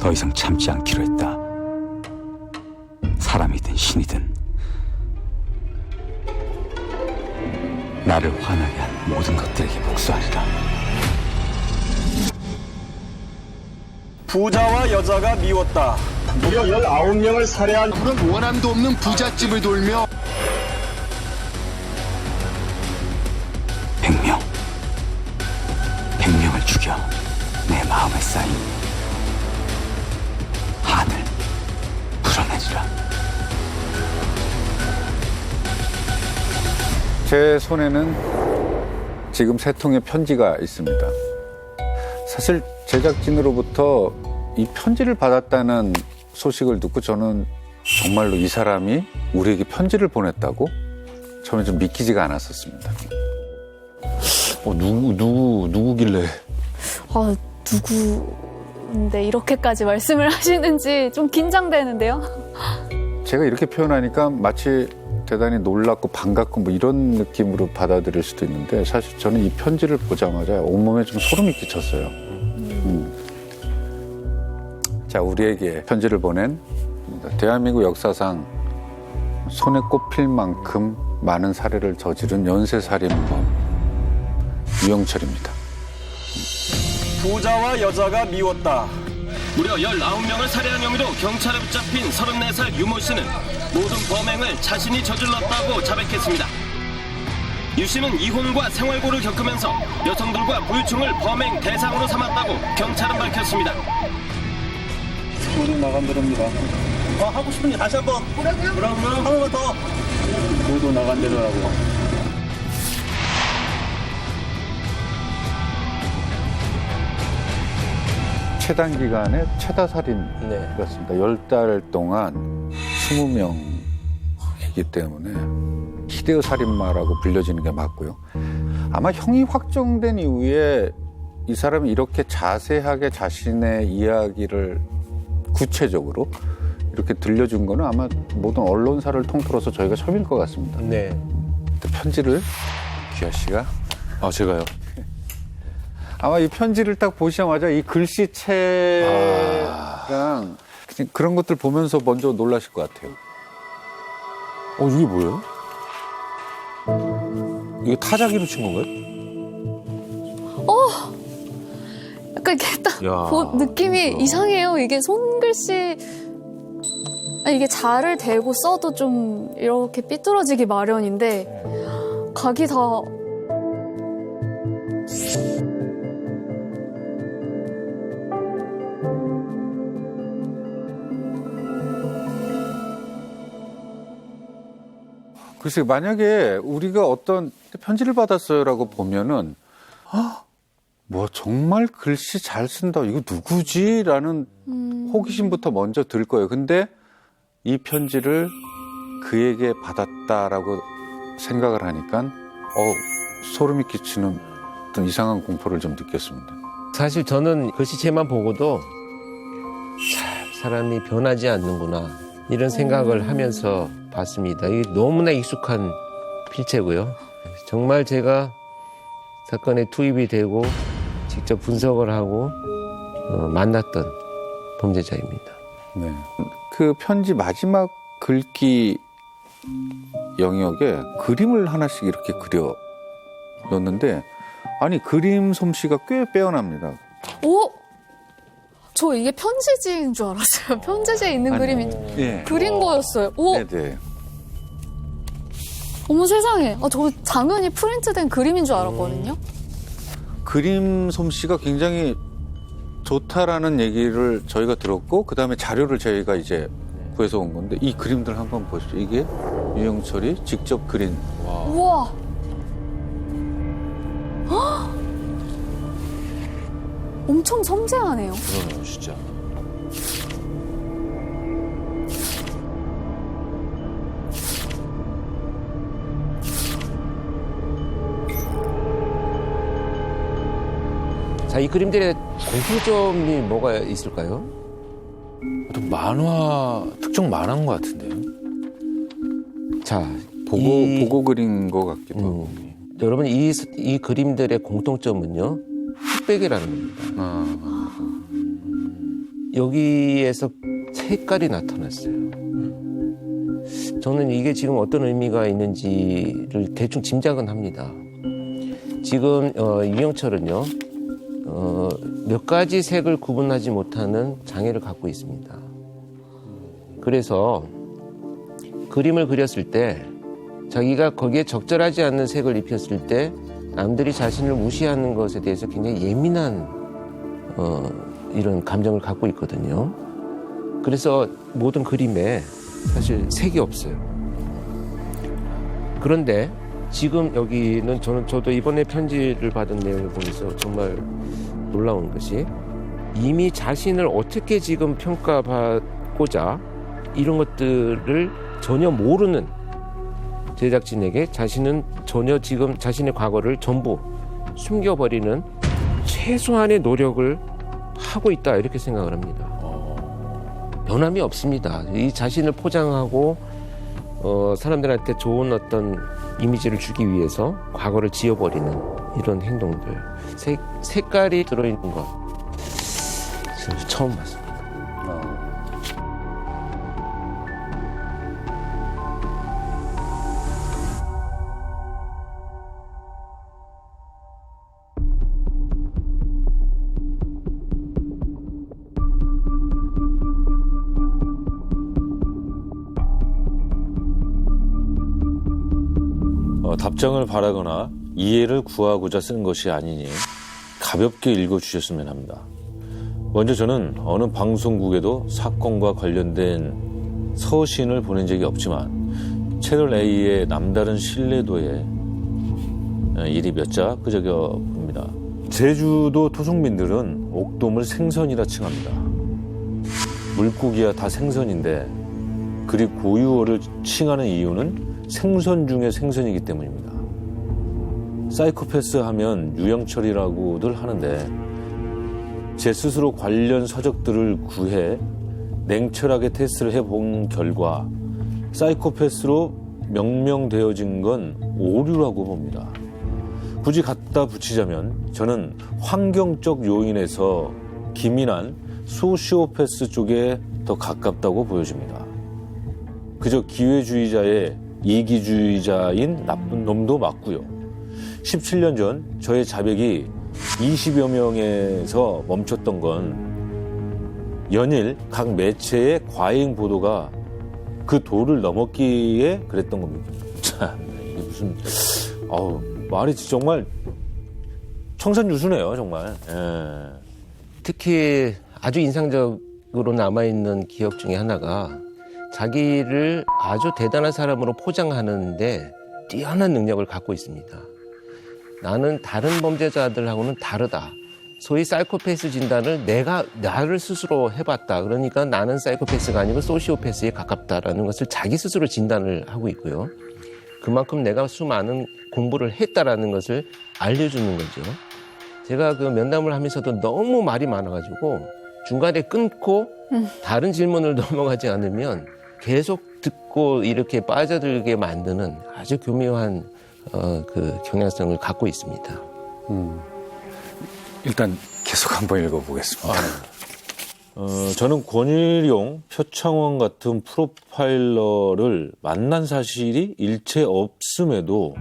더 이상 참지 않기로 했다. 사람이든 신이든 나를 화나게 한 모든 것들에게 복수하리라. 부자와 여자가 미웠다. 무려 19명을 살해한 그런 원한도 없는 부잣집을 돌며 100명을 죽여 내 마음에 쌓인 한을 풀어내리라. 제 손에는 지금 3통의 편지가 있습니다. 사실 제작진으로부터 이 편지를 받았다는 소식을 듣고 저는 정말로 이 사람이 우리에게 편지를 보냈다고 처음에 좀 믿기지가 않았었습니다. 누구길래? 아, 누구인데 이렇게까지 말씀을 하시는지 좀 긴장되는데요? 제가 이렇게 표현하니까 마치 대단히 놀랍고 반갑고 뭐 이런 느낌으로 받아들일 수도 있는데 사실 저는 이 편지를 보자마자 온몸에 좀 소름이 끼쳤어요. 자, 우리에게 편지를 보낸 대한민국 역사상 손에 꼽힐 만큼 많은 살해를 저지른 연쇄살인범 유영철입니다. 부자와 여자가 미웠다. 무려 19명을 살해한 혐의로 경찰에 붙잡힌 34살 유모 씨는 모든 범행을 자신이 저질렀다고 자백했습니다. 유 씨는 이혼과 생활고를 겪으면서 여성들과 불충을 범행 대상으로 삼았다고 경찰은 밝혔습니다. 모두 나간대로입니다. 하고 싶은 일 다시 한번. 뭐라고요? 한 번만 더. 모두 나간대로라고. 최단 기간의 최다 살인이었습니다. 10달 동안 20명이기 때문에 히데오 살인마라고 불려지는 게 맞고요. 아마 형이 확정된 이후에 이 사람이 이렇게 자세하게 자신의 이야기를 구체적으로 이렇게 들려준 거는 아마 모든 언론사를 통틀어서 저희가 처음일 것 같습니다. 네. 편지를 귀하 씨가 제가요. 아마 이 편지를 딱 보시자마자 이 글씨체랑 그냥 그런 것들 보면서 먼저 놀라실 것 같아요. 이게 뭐예요? 이게 타자기로 친 건가요? 약간 이게 딱 야. 느낌이 이상해요. 이게 손글씨. 아니, 이게 자를 대고 써도 좀 이렇게 삐뚤어지기 마련인데 각이 다 글쎄, 만약에 우리가 어떤 편지를 받았어요라고 보면은 뭐 정말 글씨 잘 쓴다, 이거 누구지? 라는 호기심부터 먼저 들 거예요. 근데 이 편지를 그에게 받았다라고 생각을 하니까 소름이 끼치는 어떤 이상한 공포를 좀 느꼈습니다. 사실 저는 글씨체만 보고도 사람이 변하지 않는구나 이런 생각을 하면서 봤습니다. 이게 너무나 익숙한 필체고요. 정말 제가 사건에 투입이 되고 직접 분석을 하고 만났던 범죄자입니다. 네. 그 편지 마지막 글귀 영역에 그림을 하나씩 이렇게 그려 넣는데, 아니, 그림 솜씨가 꽤 빼어납니다. 오! 저 이게 편지지인 줄 알았어요. 편지지에 있는 그림이 예. 그린 거였어요. 오! 네네. 어머 세상에. 저 당연히 프린트된 그림인 줄 알았거든요. 그림 솜씨가 굉장히 좋다라는 얘기를 저희가 들었고, 그 다음에 자료를 저희가 이제 구해서 온 건데, 이 그림들 한번 보시죠. 이게 유영철이 직접 그린. 우와. 헉! 엄청 섬세하네요. 그러네요, 진짜. 자, 이 그림들의 공통점이 뭐가 있을까요? 어떤 만화, 특정 만화인 것 같은데요. 자, 보고 그린 것 같기도 하고. 여러분, 이 그림들의 공통점은요, 흑백이라는 겁니다. 여기에서 색깔이 나타났어요. 저는 이게 지금 어떤 의미가 있는지를 대충 짐작은 합니다. 지금 유영철은요, 몇 가지 색을 구분하지 못하는 장애를 갖고 있습니다. 그래서 그림을 그렸을 때 자기가 거기에 적절하지 않는 색을 입혔을 때 남들이 자신을 무시하는 것에 대해서 굉장히 예민한 이런 감정을 갖고 있거든요. 그래서 모든 그림에 사실 색이 없어요. 그런데 지금 여기는 저도 이번에 편지를 받은 내용을 보면서 정말 놀라운 것이 이미 자신을 어떻게 지금 평가받고자 이런 것들을 전혀 모르는 제작진에게 자신은 전혀 지금 자신의 과거를 전부 숨겨버리는 최소한의 노력을 하고 있다 이렇게 생각을 합니다. 변함이 없습니다. 이 자신을 포장하고 사람들한테 좋은 어떤 이미지를 주기 위해서 과거를 지워버리는 이런 행동들. 색깔이 들어있는 것 처음 봤습니다. 답장을 바라거나 이해를 구하고자 쓴 것이 아니니 가볍게 읽어주셨으면 합니다. 먼저 저는 어느 방송국에도 사건과 관련된 서신을 보낸 적이 없지만 채널A의 남다른 신뢰도에 일이 몇 자 끄적여 봅니다. 제주도 토속민들은 옥돔을 생선이라 칭합니다. 물고기야 다 생선인데 그리 고유어를 칭하는 이유는 생선 중에 생선이기 때문입니다. 사이코패스 하면 유영철이라고들 하는데 제 스스로 관련 서적들을 구해 냉철하게 테스트를 해본 결과 사이코패스로 명명되어진 건 오류라고 봅니다. 굳이 갖다 붙이자면 저는 환경적 요인에서 기민한 소시오패스 쪽에 더 가깝다고 보여집니다. 그저 기회주의자의 이기주의자인 나쁜 놈도 맞고요. 17년 전 저의 자백이 20여 명에서 멈췄던 건 연일 각 매체의 과잉 보도가 그 도를 넘었기에 그랬던 겁니다. 참, 이게 무슨 말이 정말 청산유수네요, 정말. 예. 특히 아주 인상적으로 남아있는 기억 중에 하나가 자기를 아주 대단한 사람으로 포장하는데 뛰어난 능력을 갖고 있습니다. 나는 다른 범죄자들하고는 다르다. 소위 사이코패스 진단을 나를 스스로 해봤다. 그러니까 나는 사이코패스가 아니고 소시오패스에 가깝다라는 것을 자기 스스로 진단을 하고 있고요. 그만큼 내가 수많은 공부를 했다라는 것을 알려주는 거죠. 제가 그 면담을 하면서도 너무 말이 많아가지고 중간에 끊고 다른 질문을 넘어가지 않으면 계속 듣고 이렇게 빠져들게 만드는 아주 교묘한 그 경향성을 갖고 있습니다. 일단 계속 한번 읽어보겠습니다. 저는 권일용, 표창원 같은 프로파일러를 만난 사실이 일체 없음에도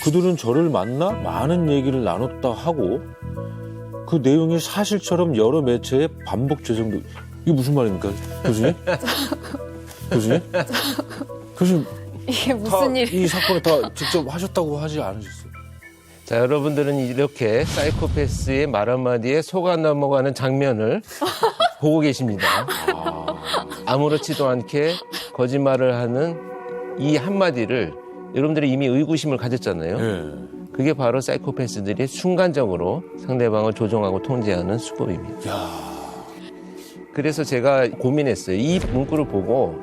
그들은 저를 만나 많은 얘기를 나눴다 하고 그 내용이 사실처럼 여러 매체에 반복 재생도. 이게 무슨 말입니까, 교수님? 교수님 이게 무슨 일이? 이 사건을 다 직접 하셨다고 하지 않으셨어요? 자, 여러분들은 이렇게 사이코패스의 말 한마디에 속아 넘어가는 장면을 보고 계십니다. 아무렇지도 않게 거짓말을 하는 이 한마디를 여러분들이 이미 의구심을 가졌잖아요. 네. 그게 바로 사이코패스들이 순간적으로 상대방을 조종하고 통제하는 수법입니다. 그래서 제가 고민했어요. 이 문구를 보고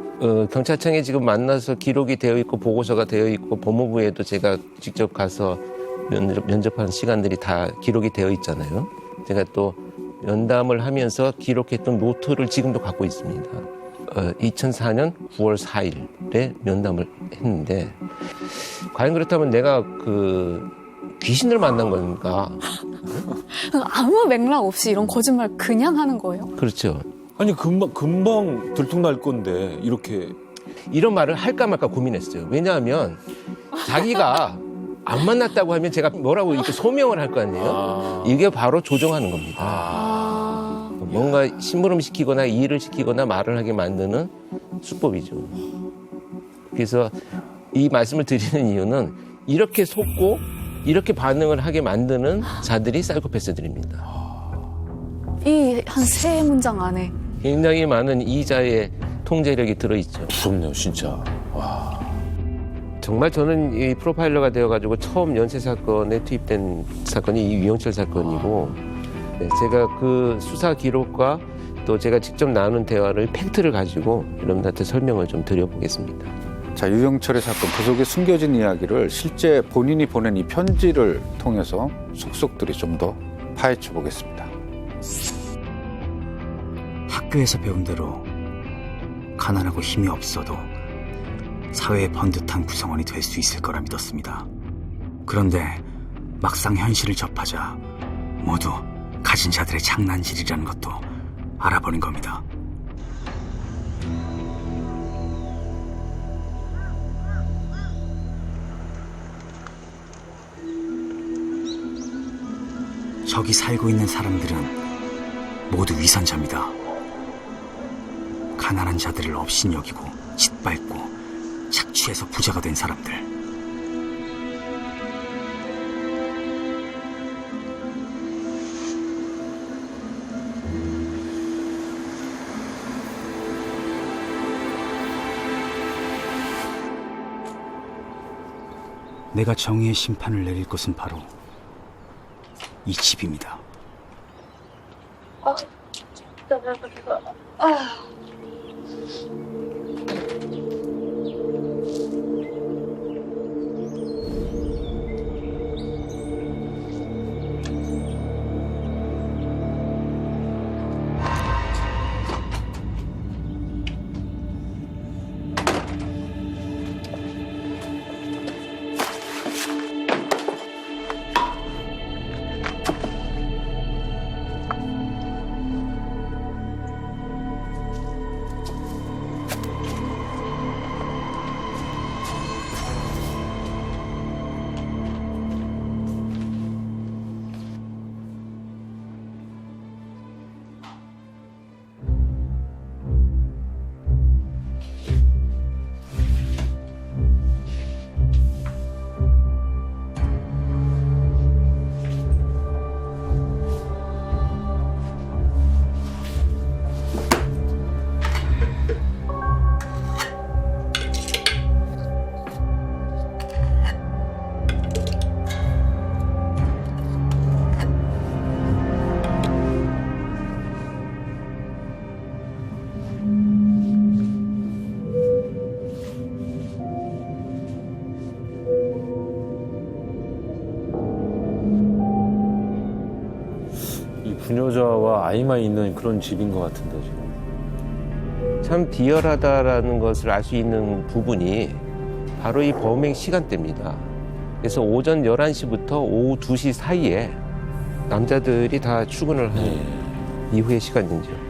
경찰청에 지금 만나서 기록이 되어 있고 보고서가 되어 있고 법무부에도 제가 직접 가서 면접한 시간들이 다 기록이 되어 있잖아요. 제가 또 면담을 하면서 기록했던 노트를 지금도 갖고 있습니다. 2004년 9월 4일에 면담을 했는데 과연 그렇다면 내가 그 귀신을 만난 건가? 아무 맥락 없이 이런 거짓말 그냥 하는 거예요? 그렇죠. 아니 금방 들통날 건데 이렇게 이런 말을 할까 말까 고민했어요. 왜냐하면 자기가 안 만났다고 하면 제가 뭐라고 이렇게 소명을 할 거 아니에요? 이게 바로 조종하는 겁니다. 뭔가 심부름시키거나 일을 시키거나 말을 하게 만드는 수법이죠. 그래서 이 말씀을 드리는 이유는 이렇게 속고 이렇게 반응을 하게 만드는 자들이 사이코패스들입니다. 이 한 세 문장 안에. 굉장히 많은 이자의 통제력이 들어있죠. 무섭네요, 진짜. 정말 저는 이 프로파일러가 되어가지고 처음 연쇄 사건에 투입된 사건이 이 유영철 사건이고, 네, 제가 그 수사 기록과 또 제가 직접 나눈 대화를 팩트를 가지고 여러분들한테 설명을 좀 드려보겠습니다. 자, 유영철의 사건, 그 속에 숨겨진 이야기를 실제 본인이 보낸 이 편지를 통해서 속속들이 좀 더 파헤쳐 보겠습니다. 학교에서 배운 대로 가난하고 힘이 없어도 사회의 번듯한 구성원이 될 수 있을 거라 믿었습니다. 그런데 막상 현실을 접하자 모두 가진 자들의 장난질이라는 것도 알아버린 겁니다. 저기 살고 있는 사람들은 모두 위선자입니다. 가난한 자들을 업신여기고 짓밟고 착취해서 부자가 된 사람들. 내가 정의의 심판을 내릴 곳은 바로 이 집입니다. 부녀자와 아이만 있는 그런 집인 것 같은데 지금. 참 비열하다라는 것을 알 수 있는 부분이 바로 이 범행 시간대입니다. 그래서 오전 11시부터 오후 2시 사이에 남자들이 다 출근을 하는 이후의 시간이죠.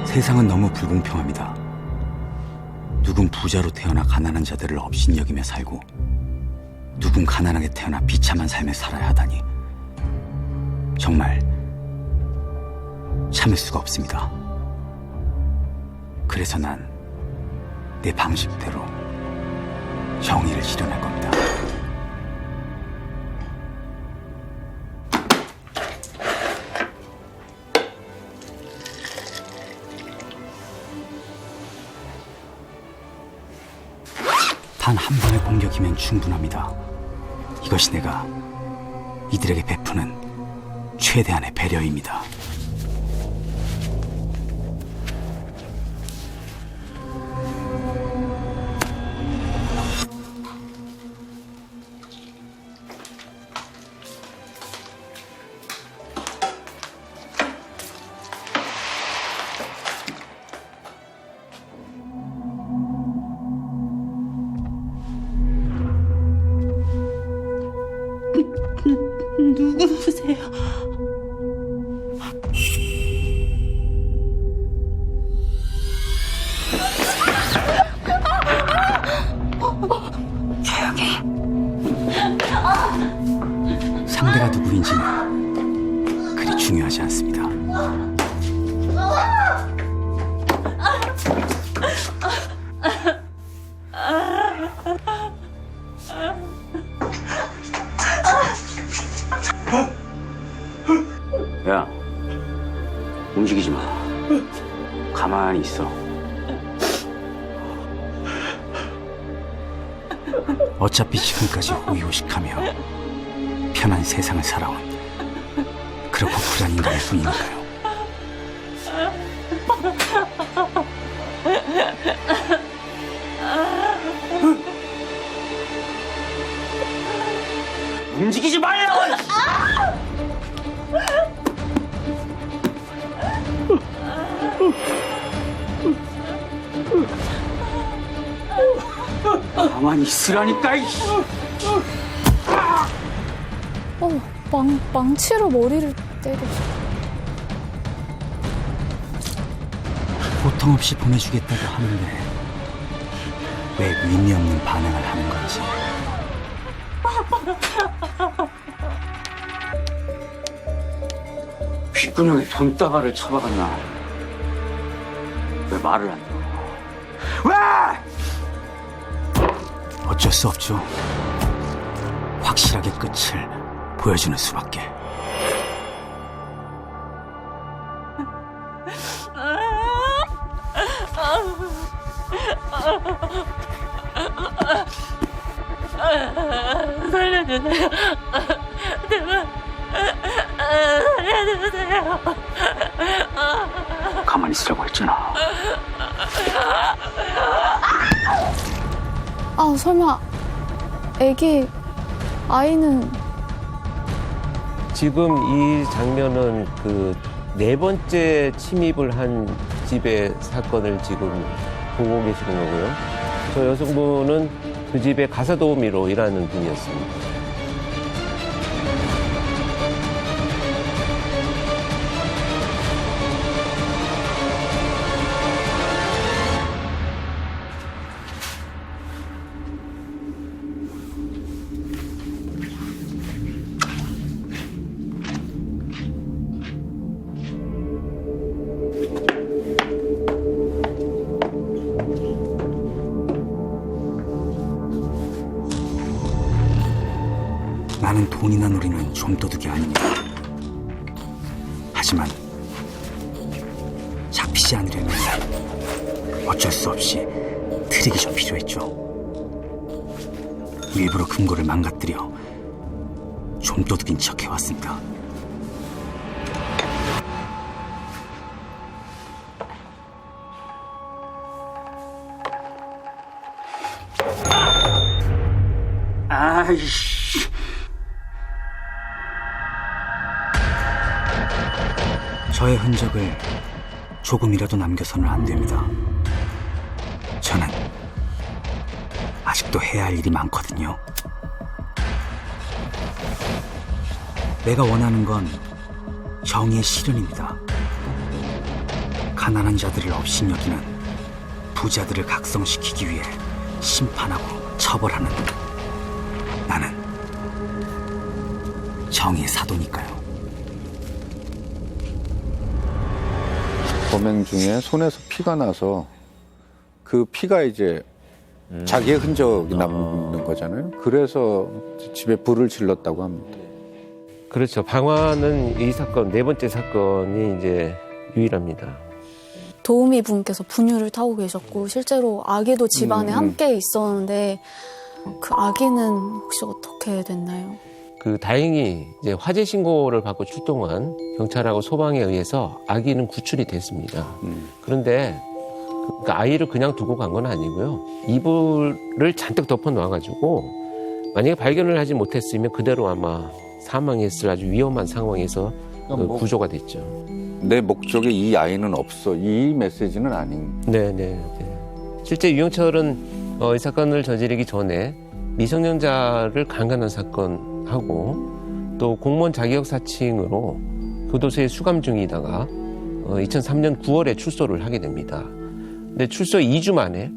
세상은 너무 불공평합니다. 누군 부자로 태어나 가난한 자들을 업신여기며 살고 누군 가난하게 태어나 비참한 삶을 살아야 하다니 정말 참을 수가 없습니다. 그래서 난 내 방식대로 정의를 실현할 겁니다. 단 한 번의 공격이면 충분합니다. 이것이 내가 이들에게 베푸는 최대한의 배려입니다. 누구세요? 상대가 누구인지는 그리 중요하지 않습니다. 야, 움직이지 마. 가만히 있어. 어차피 지금까지 호의호식하며 편한 세상을 살아온 그렇고 쿨한 인간일 뿐이니까요. 움직이지 말라고! 가만히 있으라니까. 망치로 머리를 때려. 고통 없이 보내주겠다고 하는데 왜 의미 없는 반응을 하는 건지. 귓구녕에 돈다발을 쳐박았나? 왜 말을 안 해? 왜? 어쩔 수 없죠. 확실하게 끝을 보여주는 수밖에. 살려주세요. 제발 살려주세요. 가만히 있으라고 했잖아. 아, 설마 아이는 지금 이 장면은 그 4번째 침입을 한 집의 사건을 지금 보고 계시는 거고요. 저 여성분은 그 집의 가사도우미로 일하는 분이었습니다. 나는 돈이나 노리는 좀도둑이 아닙니다. 하지만 잡히지 않으려면 어쩔 수 없이 트릭이 좀 필요했죠. 일부러 금고를 망가뜨려 좀도둑인 척 해왔습니다. 아이씨. 저의 흔적을 조금이라도 남겨서는 안 됩니다. 저는 아직도 해야 할 일이 많거든요. 내가 원하는 건 정의의 실현입니다. 가난한 자들을 업신여기는 부자들을 각성시키기 위해 심판하고 처벌하는 나는 정의의 사도니까요. 범행 중에 손에서 피가 나서 그 피가 이제 자기의 흔적이 남는 거잖아요. 그래서 집에 불을 질렀다고 합니다. 그렇죠. 방화는 이 사건, 4번째 사건이 이제 유일합니다. 도우미 분께서 분유를 타고 계셨고 실제로 아기도 집안에 함께 있었는데 그 아기는 혹시 어떻게 됐나요? 그 다행히 이제 화재 신고를 받고 출동한 경찰하고 소방에 의해서 아기는 구출이 됐습니다. 그런데 그 아이를 그냥 두고 간 건 아니고요. 이불을 잔뜩 덮어 놔가지고 만약에 발견을 하지 못했으면 그대로 아마 사망했을 아주 위험한 상황에서 구조가 됐죠. 내 목적에 이 아이는 없어. 이 메시지는 아닌. 네네. 실제 유영철은 이 사건을 저지르기 전에 미성년자를 강간한 사건하고 또 공무원 자격 사칭으로 교도소에 수감 중이다가 2003년 9월에 출소를 하게 됩니다. 근데 출소 2주 만에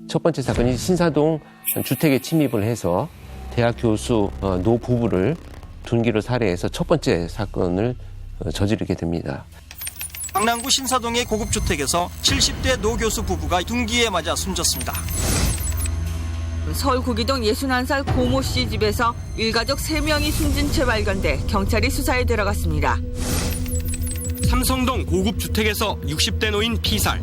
첫 번째 사건이 신사동 주택에 침입을 해서 대학 교수 노 부부를 둔기로 살해해서 첫 번째 사건을 저지르게 됩니다. 강남구 신사동의 고급주택에서 70대 노 교수 부부가 둔기에 맞아 숨졌습니다. 서울 구기동 61살 고모 씨 집에서 일가족 3명이 숨진 채 발견돼 경찰이 수사에 들어갔습니다. 삼성동 고급주택에서 60대 노인 피살.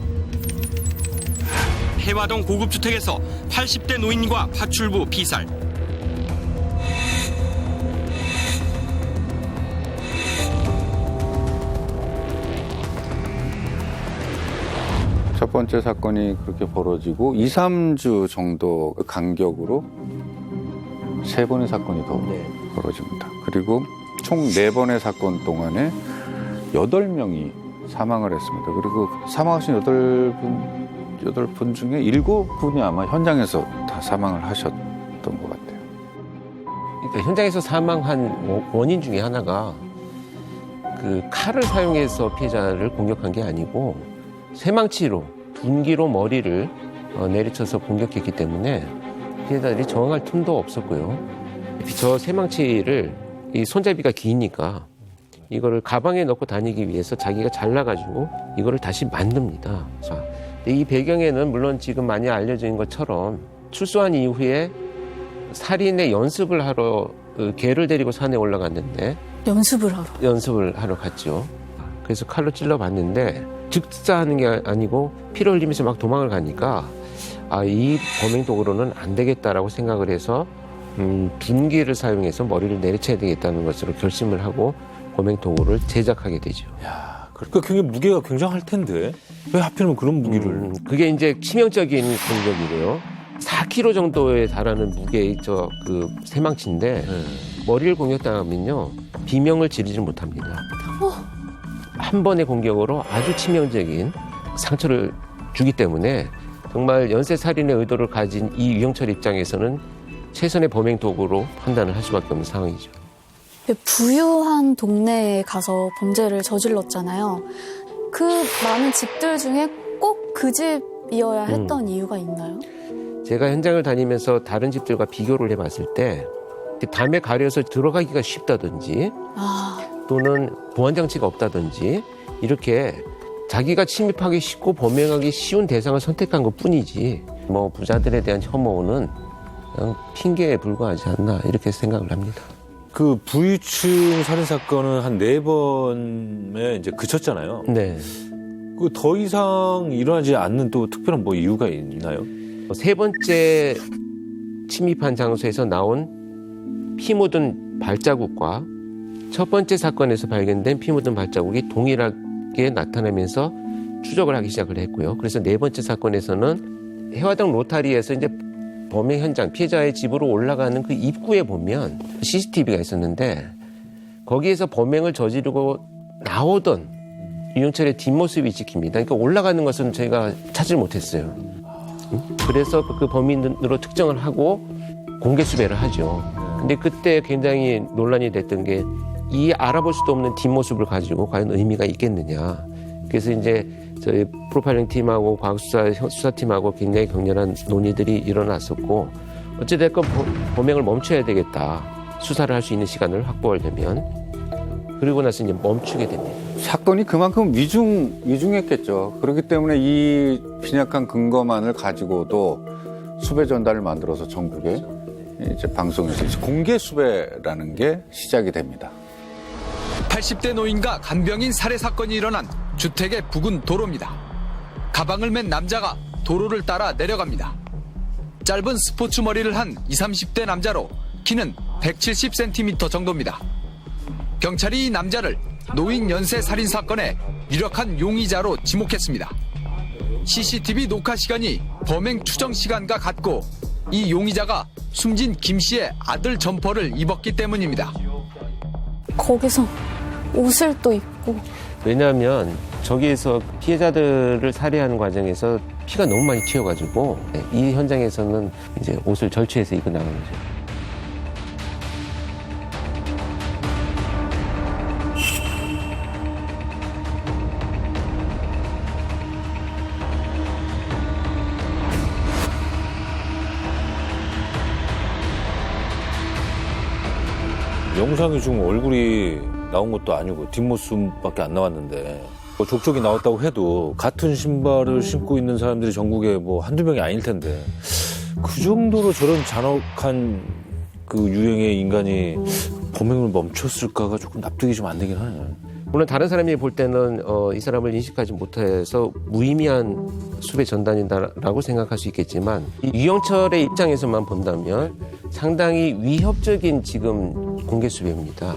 해화동 고급주택에서 80대 노인과 파출부 피살. 첫 번째 사건이 그렇게 벌어지고 2, 3주 정도 간격으로 3번의 사건이 더 벌어집니다. 그리고 총 4번의 사건 동안에 8명이 사망을 했습니다. 그리고 사망하신 8분 중에 7분이 아마 현장에서 다 사망을 하셨던 것 같아요. 그러니까 현장에서 사망한 원인 중에 하나가 그 칼을 사용해서 피해자를 공격한 게 아니고 쇠망치로 둔기로 머리를 내리쳐서 공격했기 때문에 피해자들이 저항할 틈도 없었고요. 저 쇠망치를 이 손잡이가 기니까 이거를 가방에 넣고 다니기 위해서 자기가 잘라가지고 이거를 다시 만듭니다. 자, 이 배경에는 물론 지금 많이 알려진 것처럼 출소한 이후에 살인의 연습을 하러 개를 데리고 산에 올라갔는데 연습을 하러 갔죠. 그래서 칼로 찔러봤는데 즉사하는 게 아니고 피를 흘리면서 막 도망을 가니까 이 범행 도구로는 안 되겠다라고 생각을 해서 둔기를 사용해서 머리를 내리쳐야 되겠다는 것으로 결심을 하고 범행 도구를 제작하게 되죠. 야, 그러니까 굉장히 무게가 굉장할 텐데 왜 하필이면 그런 무기를? 그게 이제 치명적인 공격이고요. 4kg 정도에 달하는 무게의 그 쇠망치인데 머리를 공격당하면요 비명을 지르지 못합니다. 한 번의 공격으로 아주 치명적인 상처를 주기 때문에 정말 연쇄살인의 의도를 가진 이 유영철 입장에서는 최선의 범행 도구로 판단을 할 수밖에 없는 상황이죠. 부유한 동네에 가서 범죄를 저질렀잖아요. 그 많은 집들 중에 꼭 그 집이어야 했던 이유가 있나요? 제가 현장을 다니면서 다른 집들과 비교를 해봤을 때 담에 가려서 들어가기가 쉽다든지 또는 보안장치가 없다든지 이렇게 자기가 침입하기 쉽고 범행하기 쉬운 대상을 선택한 것뿐이지 뭐 부자들에 대한 혐오는 그냥 핑계에 불과하지 않나 이렇게 생각을 합니다. 그 부유층 살인 사건은 한 4번에 이제 그쳤잖아요. 네. 그 더 이상 일어나지 않는 또 특별한 뭐 이유가 있나요? 세 번째 침입한 장소에서 나온 피 묻은 발자국과 첫 번째 사건에서 발견된 피 묻은 발자국이 동일하게 나타나면서 추적을 하기 시작을 했고요. 그래서 네 번째 사건에서는 해화동 로타리에서 이제 범행 현장, 피해자의 집으로 올라가는 그 입구에 보면 CCTV가 있었는데 거기에서 범행을 저지르고 나오던 유영철의 뒷모습이 찍힙니다. 그러니까 올라가는 것은 저희가 찾지 못했어요. 그래서 그 범인으로 특정을 하고 공개 수배를 하죠. 근데 그때 굉장히 논란이 됐던 게 이 알아볼 수도 없는 뒷모습을 가지고 과연 의미가 있겠느냐. 그래서 이제 저희 프로파일링 팀하고 과학수사팀하고 굉장히 격렬한 논의들이 일어났었고 어찌됐건 범행을 멈춰야 되겠다. 수사를 할 수 있는 시간을 확보하려면. 그리고 나서 이제 멈추게 됩니다. 사건이 그만큼 위중했겠죠. 그렇기 때문에 이 빈약한 근거만을 가지고도 수배 전단을 만들어서 전국에 이제 방송에서 이제 공개 수배라는 게 시작이 됩니다. 80대 노인과 간병인 살해 사건이 일어난 주택의 부근 도로입니다. 가방을 맨 남자가 도로를 따라 내려갑니다. 짧은 스포츠 머리를 한 20, 30대 남자로 키는 170cm 정도입니다. 경찰이 이 남자를 노인 연쇄 살인 사건의 유력한 용의자로 지목했습니다. CCTV 녹화 시간이 범행 추정 시간과 같고 이 용의자가 숨진 김 씨의 아들 점퍼를 입었기 때문입니다. 거기서 옷을 또 입고. 왜냐하면 저기에서 피해자들을 살해하는 과정에서 피가 너무 많이 튀어가지고 이 현장에서는 이제 옷을 절취해서 입고 나가는 거죠. 영상이 지금 얼굴이 나온 것도 아니고 뒷모습밖에 안 나왔는데 뭐 족적이 나왔다고 해도 같은 신발을 신고 있는 사람들이 전국에 뭐 한두 명이 아닐 텐데 그 정도로 저런 잔혹한 그 유형의 인간이 범행을 멈췄을까가 조금 납득이 좀 안 되긴 하네요. 물론 다른 사람이 볼 때는 이 사람을 인식하지 못해서 무의미한 수배 전단이다라고 생각할 수 있겠지만 이 유영철의 입장에서만 본다면 상당히 위협적인 지금 공개 수배입니다.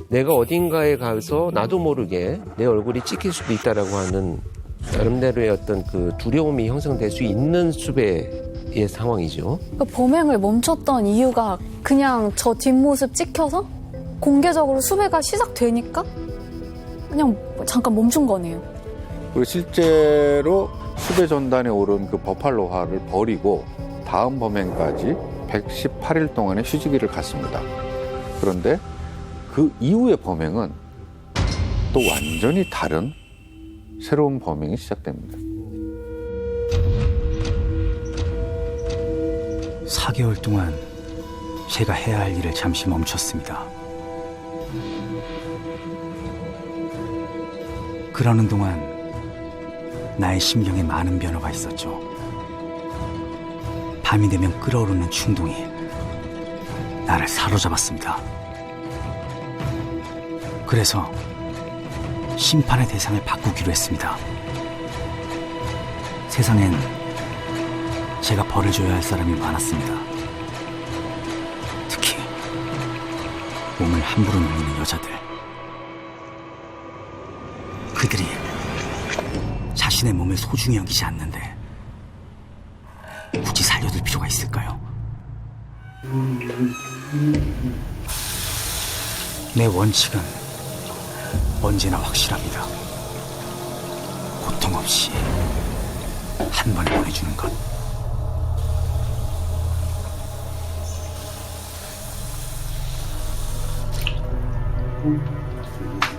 내가 어딘가에 가서 나도 모르게 내 얼굴이 찍힐 수도 있다라고 하는 나름대로의 어떤 그 두려움이 형성될 수 있는 수배의 상황이죠. 그러니까 범행을 멈췄던 이유가 그냥 저 뒷모습 찍혀서 공개적으로 수배가 시작되니까 그냥 잠깐 멈춘 거네요. 그리고 실제로 수배 전단에 오른 그 버팔로화를 버리고 다음 범행까지 118일 동안의 휴지기를 갔습니다. 그런데 그 이후의 범행은 또 완전히 다른 새로운 범행이 시작됩니다. 4개월 동안 제가 해야 할 일을 잠시 멈췄습니다. 그러는 동안 나의 심경에 많은 변화가 있었죠. 밤이 되면 끓어오르는 충동이 나를 사로잡았습니다. 그래서 심판의 대상을 바꾸기로 했습니다. 세상엔 제가 벌을 줘야 할 사람이 많았습니다. 특히 몸을 함부로 놀리는 여자들. 그들이 자신의 몸을 소중히 여기지 않는데 굳이 살려둘 필요가 있을까요? 내 원칙은 언제나 확실합니다. 고통 없이 한 번에 보내주는 것.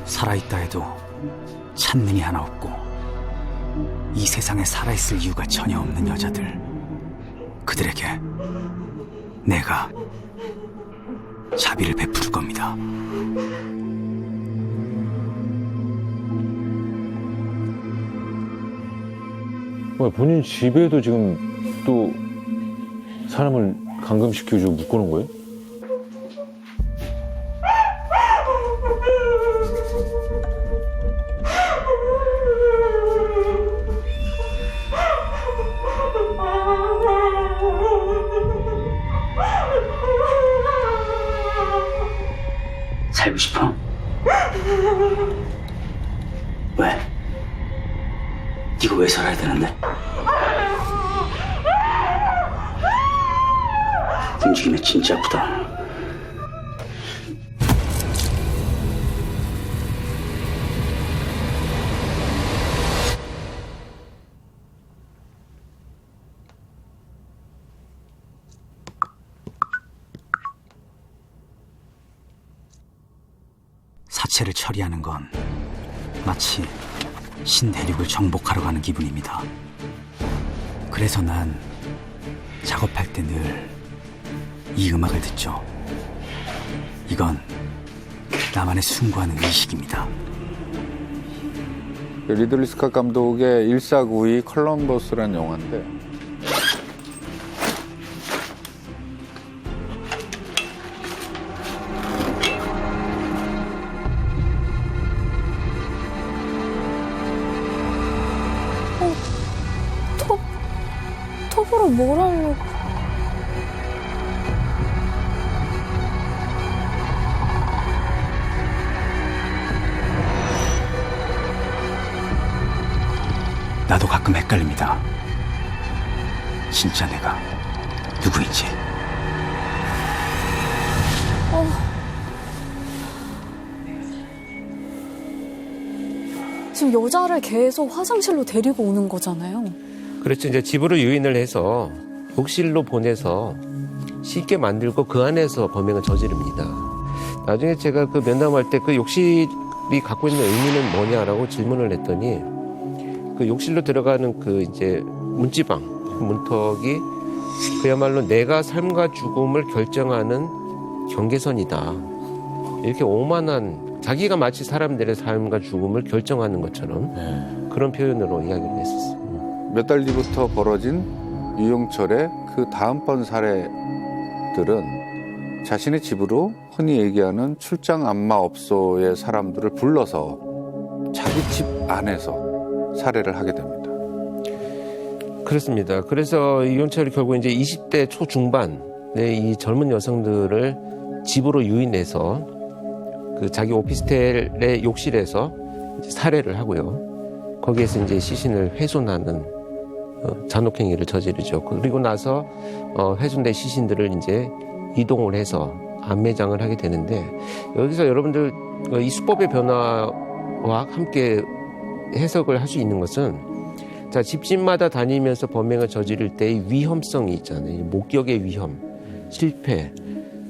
살아있다 해도 찾는 이 하나 없고 이 세상에 살아있을 이유가 전혀 없는 여자들, 그들에게 내가 자비를 베풀 겁니다. 본인 집에도 지금 또 사람을 감금시켜주고 묶어놓은 거예요? 살고 싶어? 왜? 네가 왜 살아야 되는데? 움직이면 진짜 아프다. 사체를 처리하는 건 마치 신대륙을 정복하러 가는 기분입니다. 그래서 난 작업할 때 늘 이 음악을 듣죠. 이건 나만의 숭고하는 의식입니다. 리들리 스캇 감독의 1492 컬럼버스라는 영화인데 톱으로 뭘 하려고. 나도 가끔 헷갈립니다. 진짜 내가 누구인지. 지금 여자를 계속 화장실로 데리고 오는 거잖아요. 그렇죠. 이제 집으로 유인을 해서 욕실로 보내서 쉽게 만들고 그 안에서 범행을 저지릅니다. 나중에 제가 그 면담할 때 그 욕실이 갖고 있는 의미는 뭐냐라고 질문을 했더니 그 욕실로 들어가는 그 이제 문지방, 그 문턱이 그야말로 내가 삶과 죽음을 결정하는 경계선이다. 이렇게 오만한 자기가 마치 사람들의 삶과 죽음을 결정하는 것처럼 그런 표현으로 이야기를 했었어요. 몇 달 뒤부터 벌어진 유영철의 그 다음번 사례들은 자신의 집으로 흔히 얘기하는 출장 안마업소의 사람들을 불러서 자기 집 안에서 살해를 하게 됩니다. 그렇습니다. 그래서 유영철이 결국 이제 20대 초중반의 이 젊은 여성들을 집으로 유인해서 그 자기 오피스텔의 욕실에서 이제 살해를 하고요. 거기에서 이제 시신을 훼손하는 잔혹행위를 저지르죠. 그리고 나서 훼손된 시신들을 이제 이동을 해서 안매장을 하게 되는데, 여기서 여러분들 이 수법의 변화와 함께 해석을 할 수 있는 것은, 자, 집집마다 다니면서 범행을 저지를 때의 위험성이 있잖아요. 목격의 위험, 실패,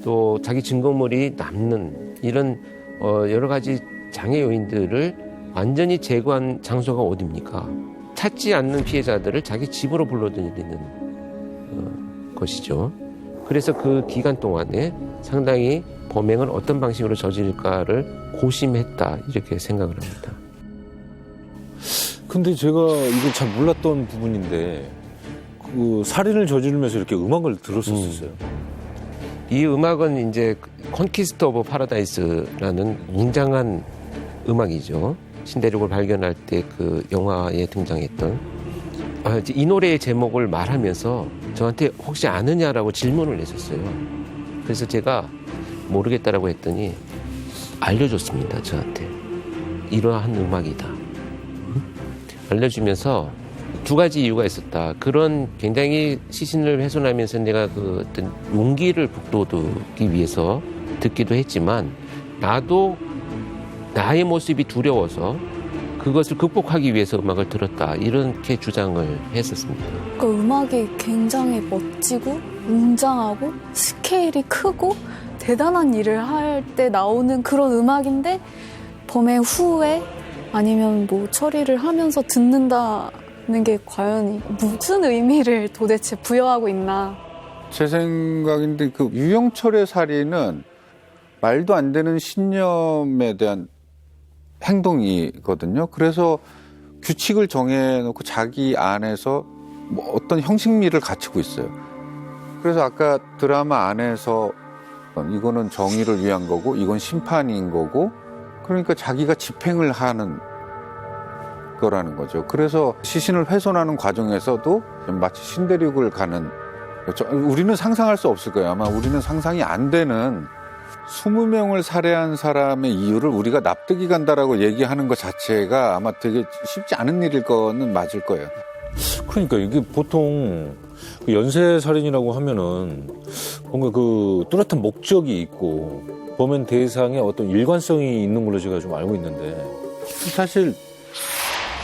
또 자기 증거물이 남는 이런 여러 가지 장애 요인들을 완전히 제거한 장소가 어디입니까? 찾지 않는 피해자들을 자기 집으로 불러들이는 것이죠. 그래서 그 기간 동안에 상당히 범행을 어떤 방식으로 저지를까를 고심했다, 이렇게 생각을 합니다. 근데 제가 이거 잘 몰랐던 부분인데 그 살인을 저지르면서 이렇게 음악을 들었었어요. 이 음악은 이제 컨키스트 오브 파라다이스라는 웅장한 음악이죠. 신대륙을 발견할 때 그 영화에 등장했던 이 노래의 제목을 말하면서 저한테 혹시 아느냐라고 질문을 했었어요. 그래서 제가 모르겠다라고 했더니 알려줬습니다. 저한테 이러한 음악이다. 알려주면서 두 가지 이유가 있었다. 그런 굉장히 시신을 훼손하면서 내가 그 어떤 용기를 북돋우기 위해서 듣기도 했지만, 나도 나의 모습이 두려워서 그것을 극복하기 위해서 음악을 들었다, 이렇게 주장을 했었습니다. 그 음악이 굉장히 멋지고 웅장하고 스케일이 크고 대단한 일을 할 때 나오는 그런 음악인데, 범행 후에 아니면 뭐 처리를 하면서 듣는다는 게 과연 무슨 의미를 도대체 부여하고 있나. 제 생각인데 그 유영철의 살인은 말도 안 되는 신념에 대한 행동이거든요. 그래서 규칙을 정해놓고 자기 안에서 뭐 어떤 형식미를 갖추고 있어요. 그래서 아까 드라마 안에서 이거는 정의를 위한 거고 이건 심판인 거고, 그러니까 자기가 집행을 하는 거라는 거죠. 그래서 시신을 훼손하는 과정에서도 마치 신대륙을 가는, 우리는 상상할 수 없을 거예요. 아마 우리는 상상이 안 되는 20명을 살해한 사람의 이유를 우리가 납득이 간다라고 얘기하는 것 자체가 아마 되게 쉽지 않은 일일 거는 맞을 거예요. 그러니까 이게 보통 연쇄살인이라고 하면은 뭔가 그 뚜렷한 목적이 있고 범행 대상에 어떤 일관성이 있는 걸로 제가 좀 알고 있는데, 사실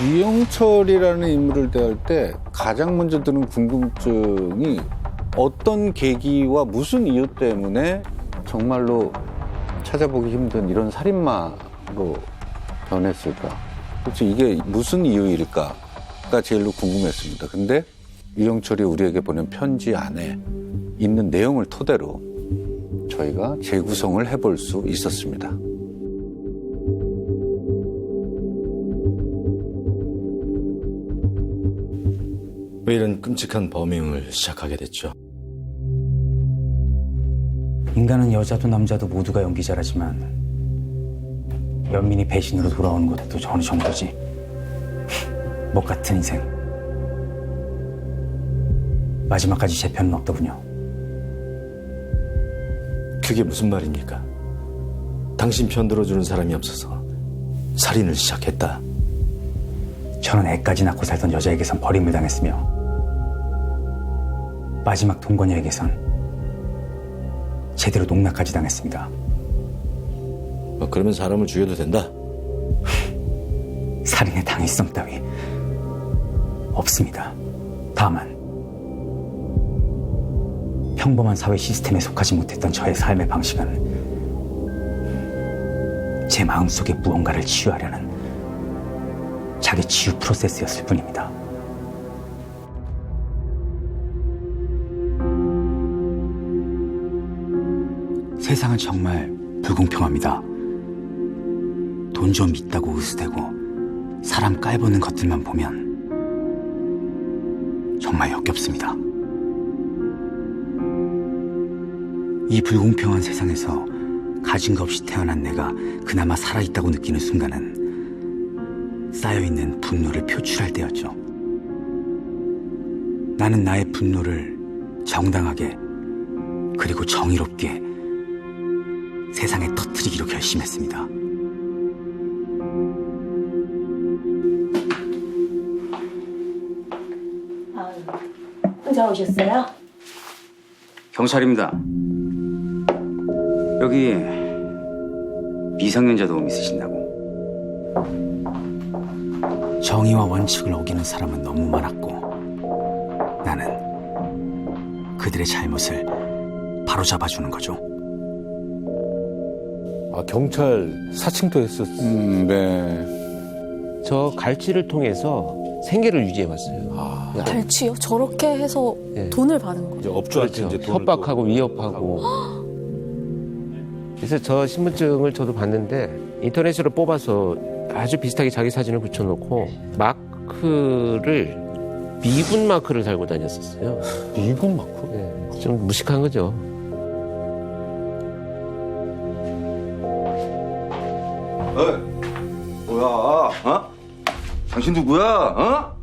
유영철이라는 인물을 대할 때 가장 먼저 드는 궁금증이 어떤 계기와 무슨 이유 때문에 정말로 찾아보기 힘든 이런 살인마로 변했을까? 도대체 이게 무슨 이유일까가 제일로 궁금했습니다. 근데 유영철이 우리에게 보낸 편지 안에 있는 내용을 토대로 저희가 재구성을 해볼 수 있었습니다. 왜 이런 끔찍한 범행을 시작하게 됐죠? 인간은 여자도 남자도 모두가 연기자라지만 연민이 배신으로 돌아오는 것도 어느 정도지. 목 같은 인생. 마지막까지 제 편은 없더군요. 그게 무슨 말입니까? 당신 편 들어주는 사람이 없어서 살인을 시작했다. 저는 애까지 낳고 살던 여자에게선 버림을 당했으며 마지막 동거녀에게선 제대로 농락까지 당했습니다. 그러면 사람을 죽여도 된다? 살인의 당위성 따위 없습니다. 다만 평범한 사회 시스템에 속하지 못했던 저의 삶의 방식은 제 마음속에 무언가를 치유하려는 자기 치유 프로세스였을 뿐입니다. 세상은 정말 불공평합니다. 돈 좀 있다고 으스대고 사람 깔보는 것들만 보면 정말 역겹습니다. 이 불공평한 세상에서 가진 것 없이 태어난 내가 그나마 살아있다고 느끼는 순간은 쌓여있는 분노를 표출할 때였죠. 나는 나의 분노를 정당하게 그리고 정의롭게 세상에 터뜨리기로 결심했습니다. 혼자 오셨어요? 경찰입니다. 여기 미성년자 도움 있으신다고. 정의와 원칙을 어기는 사람은 너무 많았고 나는 그들의 잘못을 바로잡아주는 거죠. 아, 경찰 사칭도 했었어. 네. 저 갈취를 통해서 생계를 유지해왔어요. 갈취요? 저렇게 해서 네. 돈을 받은 거죠? 이제 업주한테 그렇죠. 이제 돈을 협박하고 위협하고. 그래서 저 신분증을 저도 봤는데 인터넷으로 뽑아서 아주 비슷하게 자기 사진을 붙여놓고 마크를 미군 마크를 달고 다녔었어요. 미군 마크? 네, 좀 무식한 거죠. 뭐야? 어? 당신 누구야? 어?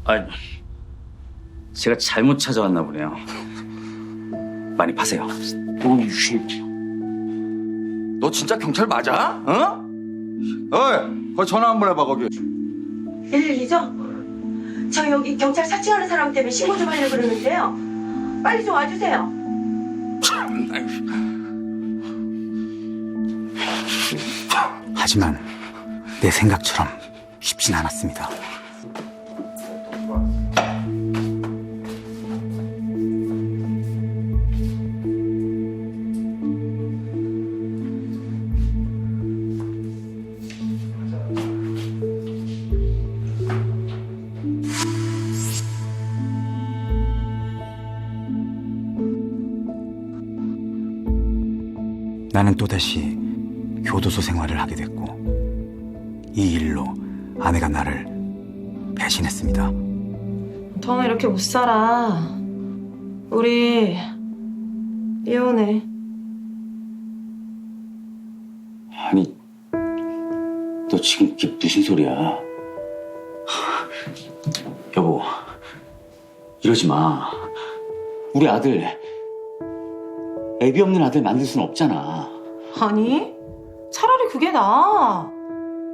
아니, 제가 잘못 찾아왔나 보네요. 많이 파세요. 너 진짜 경찰 맞아? 어? 어이, 거기 전화 한번 해봐 거기. 112죠? 저 여기 경찰 사칭하는 사람 때문에 신고 좀 하려고 그러는데요. 빨리 좀 와주세요. 하지만 내 생각처럼 쉽진 않았습니다. 나는 또다시 교도소 생활을 하게 됐고 이 일로 아내가 나를 배신했습니다. 더는 이렇게 못 살아. 우리 이혼해. 아니, 너 지금 그게 무슨 소리야? 여보, 이러지 마. 우리 아들, 애비 없는 아들 만들 수는 없잖아. 아니, 차라리 그게 나아.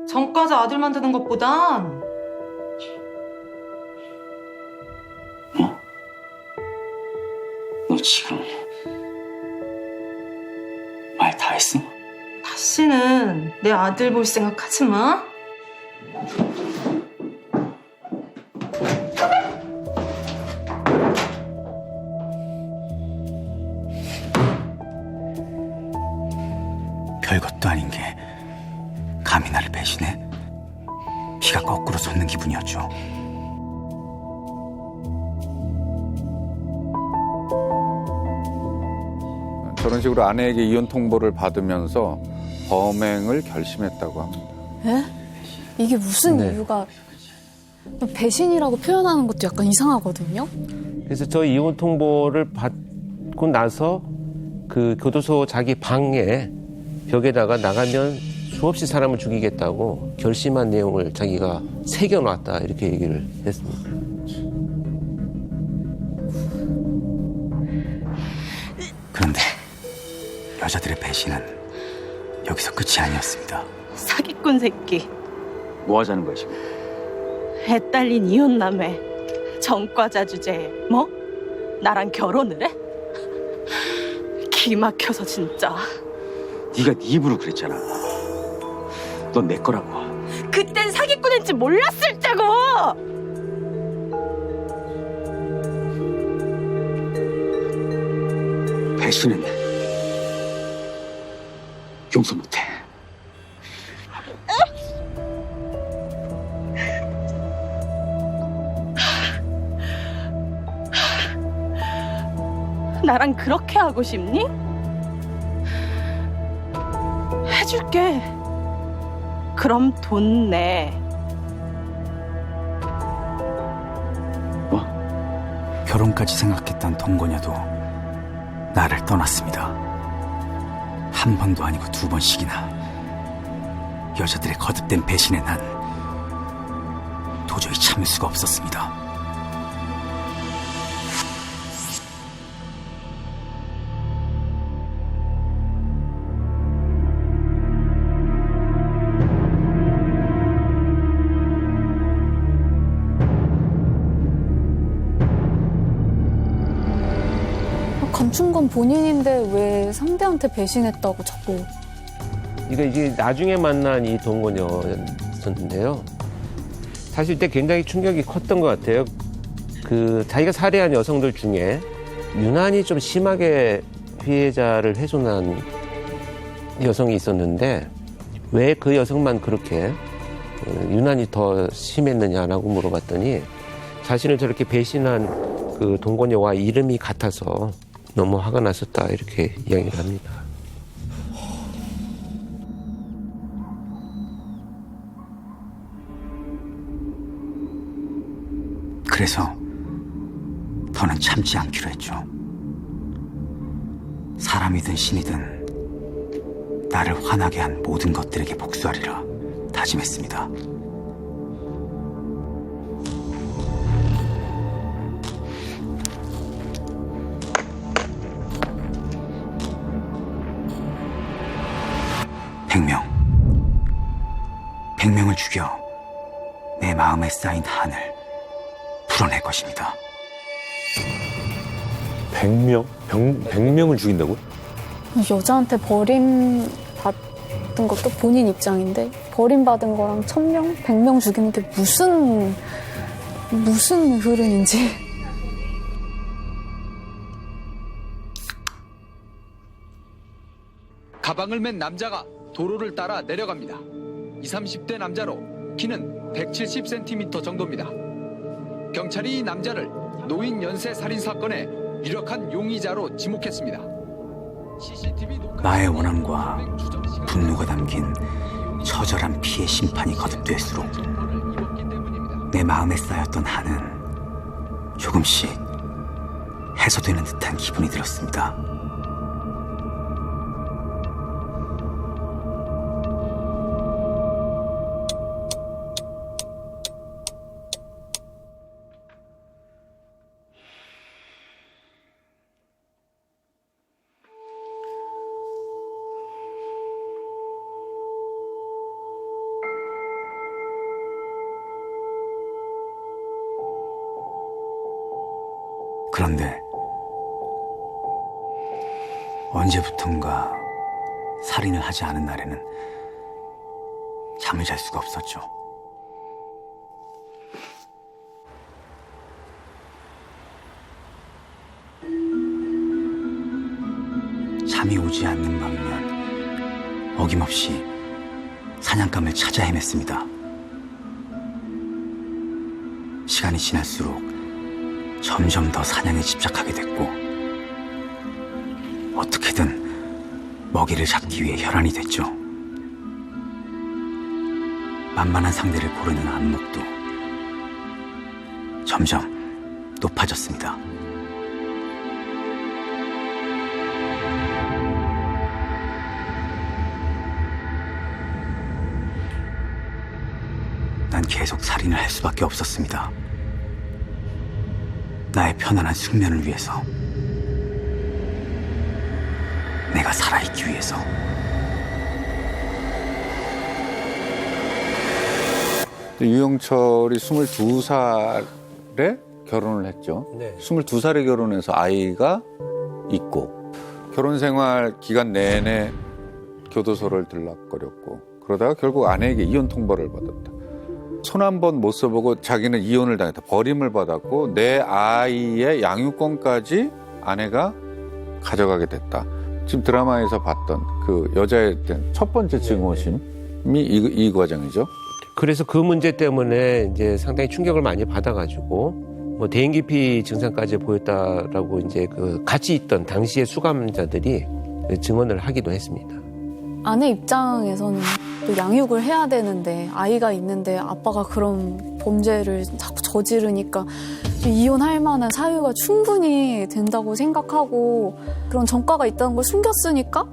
전과자 아들 만드는 것보단. 너 지금 말 다 했어? 다시는 내 아들 볼 생각하지 마. 별것도 아닌 게 감히 나를 배신해? 피가 거꾸로 솟는 기분이었죠. 저런 식으로 아내에게 이혼 통보를 받으면서 범행을 결심했다고 합니다. 에? 이게 무슨 네. 이유가 배신이라고 표현하는 것도 약간 이상하거든요. 그래서 저 이혼 통보를 받고 나서 그 교도소 자기 방에 벽에다가 나가면 수없이 사람을 죽이겠다고 결심한 내용을 자기가 새겨놨다 이렇게 얘기를 했습니다. 그런데 여자들의 배신은 여기서 끝이 아니었습니다. 사기꾼 새끼. 뭐 하자는 거야 지금? 애 딸린 이혼남매. 전과자 주제에 뭐? 나랑 결혼을 해? 기 막혀서 진짜. 네가 네 입으로 그랬잖아. 넌 내 거라고. 그땐 사기꾼인지 몰랐을 때고. 배신은 용서 못해. 나랑 그렇게 하고 싶니? 사줄게. 그럼 돈 내. 결혼까지 생각했던 동거녀도 나를 떠났습니다. 한 번도 아니고 두 번씩이나 여자들의 거듭된 배신에 난 도저히 참을 수가 없었습니다. 감춘 건 본인인데 왜 상대한테 배신했다고 자꾸. 이게 나중에 만난 이 동거녀였었는데요. 사실 때 굉장히 충격이 컸던 것 같아요. 자기가 살해한 여성들 중에 유난히 좀 심하게 피해자를 훼손한 여성이 있었는데 왜 그 여성만 그렇게 유난히 더 심했느냐라고 물어봤더니 자신을 저렇게 배신한 그 동거녀와 이름이 같아서 너무 화가 났었다 이렇게 이야기를 합니다. 그래서 더는 참지 않기로 했죠. 사람이든 신이든 나를 화나게 한 모든 것들에게 복수하리라 다짐했습니다. 백명을 죽여 내 마음에 쌓인 한을 풀어낼 것입니다. 100명? 100명을 죽인다고? 여자한테 버림받은 것도 본인 입장인데 버림받은 거랑 1000명, 100명 죽이는 게 무슨 흐름인지. 가방을 맨 남자가 도로를 따라 내려갑니다. 20, 30대 남자로 키는 170cm 정도입니다. 경찰이 이 남자를 노인 연쇄 살인 사건의 유력한 용의자로 지목했습니다. 나의 원함과 분노가 담긴 처절한 피해 심판이 거듭될수록 내 마음에 쌓였던 한은 조금씩 해소되는 듯한 기분이 들었습니다. 그런데 언제부턴가 살인을 하지 않은 날에는 잠을 잘 수가 없었죠. 잠이 오지 않는 밤이면 어김없이 사냥감을 찾아 헤맸습니다. 시간이 지날수록 점점 더 사냥에 집착하게 됐고 어떻게든 먹이를 잡기 위해 혈안이 됐죠. 만만한 상대를 고르는 안목도 점점 높아졌습니다. 난 계속 살인을 할 수밖에 없었습니다. 나의 편안한 숙면을 위해서, 내가 살아있기 위해서. 유영철이 22살에 결혼을 했죠. 네. 22살에 결혼해서 아이가 있고 결혼 생활 기간 내내 교도소를 들락거렸고 그러다가 결국 아내에게 이혼 통보를 받았다. 손 한 번 못 써보고 자기는 이혼을 당했다. 버림을 받았고 내 아이의 양육권까지 아내가 가져가게 됐다. 지금 드라마에서 봤던 그 여자에 대한 첫 번째 증오심이 이 과정이죠. 그래서 그 문제 때문에 이제 상당히 충격을 많이 받아가지고 뭐 대인기피 증상까지 보였다라고 이제 그 같이 있던 당시의 수감자들이 증언을 하기도 했습니다. 아내 입장에서는 또 양육을 해야 되는데 아이가 있는데 아빠가 그런 범죄를 자꾸 저지르니까 이혼할 만한 사유가 충분히 된다고 생각하고 그런 전과가 있다는 걸 숨겼으니까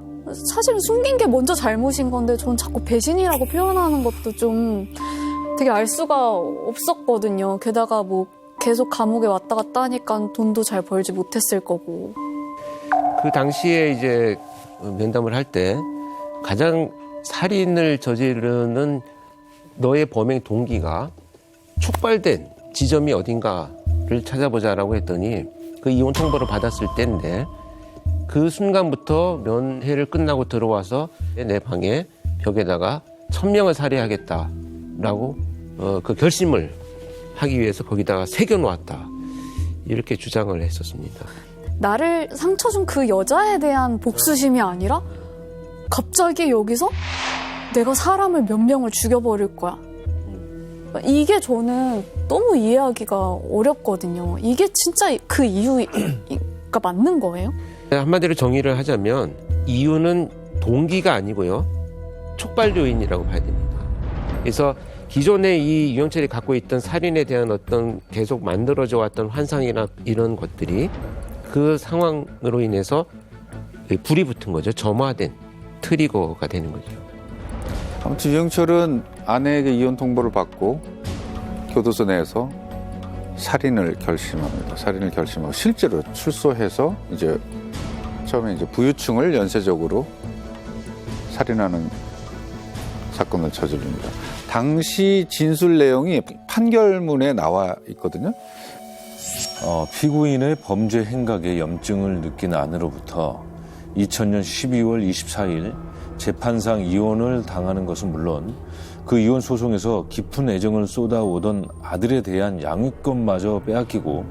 사실은 숨긴 게 먼저 잘못인 건데 전 자꾸 배신이라고 표현하는 것도 좀 되게 알 수가 없었거든요. 게다가 뭐 계속 감옥에 왔다 갔다 하니까 돈도 잘 벌지 못했을 거고. 그 당시에 이제 면담을 할 때 가장 살인을 저지르는 너의 범행 동기가 촉발된 지점이 어딘가를 찾아보자라고 했더니 그 이혼 통보를 받았을 때인데 그 순간부터 면회를 끝나고 들어와서 내 방에 벽에다가 1000명을 살해하겠다라고 그 결심을 하기 위해서 거기다가 새겨놓았다. 이렇게 주장을 했었습니다. 나를 상처 준 그 여자에 대한 복수심이 아니라 갑자기 여기서 내가 사람을 몇 명을 죽여버릴 거야. 이게 저는 너무 이해하기가 어렵거든요. 이게 진짜 그 이유가 맞는 거예요? 한마디로 정의를 하자면 이유는 동기가 아니고요. 촉발 요인이라고 봐야 됩니다. 그래서 기존에 이 유영철이 갖고 있던 살인에 대한 어떤 계속 만들어져 왔던 환상이나 이런 것들이 그 상황으로 인해서 불이 붙은 거죠. 점화된 트리거가 되는 거죠. 아무튼 유영철은 아내에게 이혼 통보를 받고 교도소 내에서 살인을 결심합니다. 살인을 결심하고 실제로 출소해서 이제 처음에 이제 부유층을 연쇄적으로 살인하는 사건을 저지릅니다. 당시 진술 내용이 판결문에 나와 있거든요. 피고인의 범죄 행각에 염증을 느낀 아내로부터 2000년 12월 24일 재판상 이혼을 당하는 것은 물론 그 이혼 소송에서 깊은 애정을 쏟아오던 아들에 대한 양육권마저 빼앗기고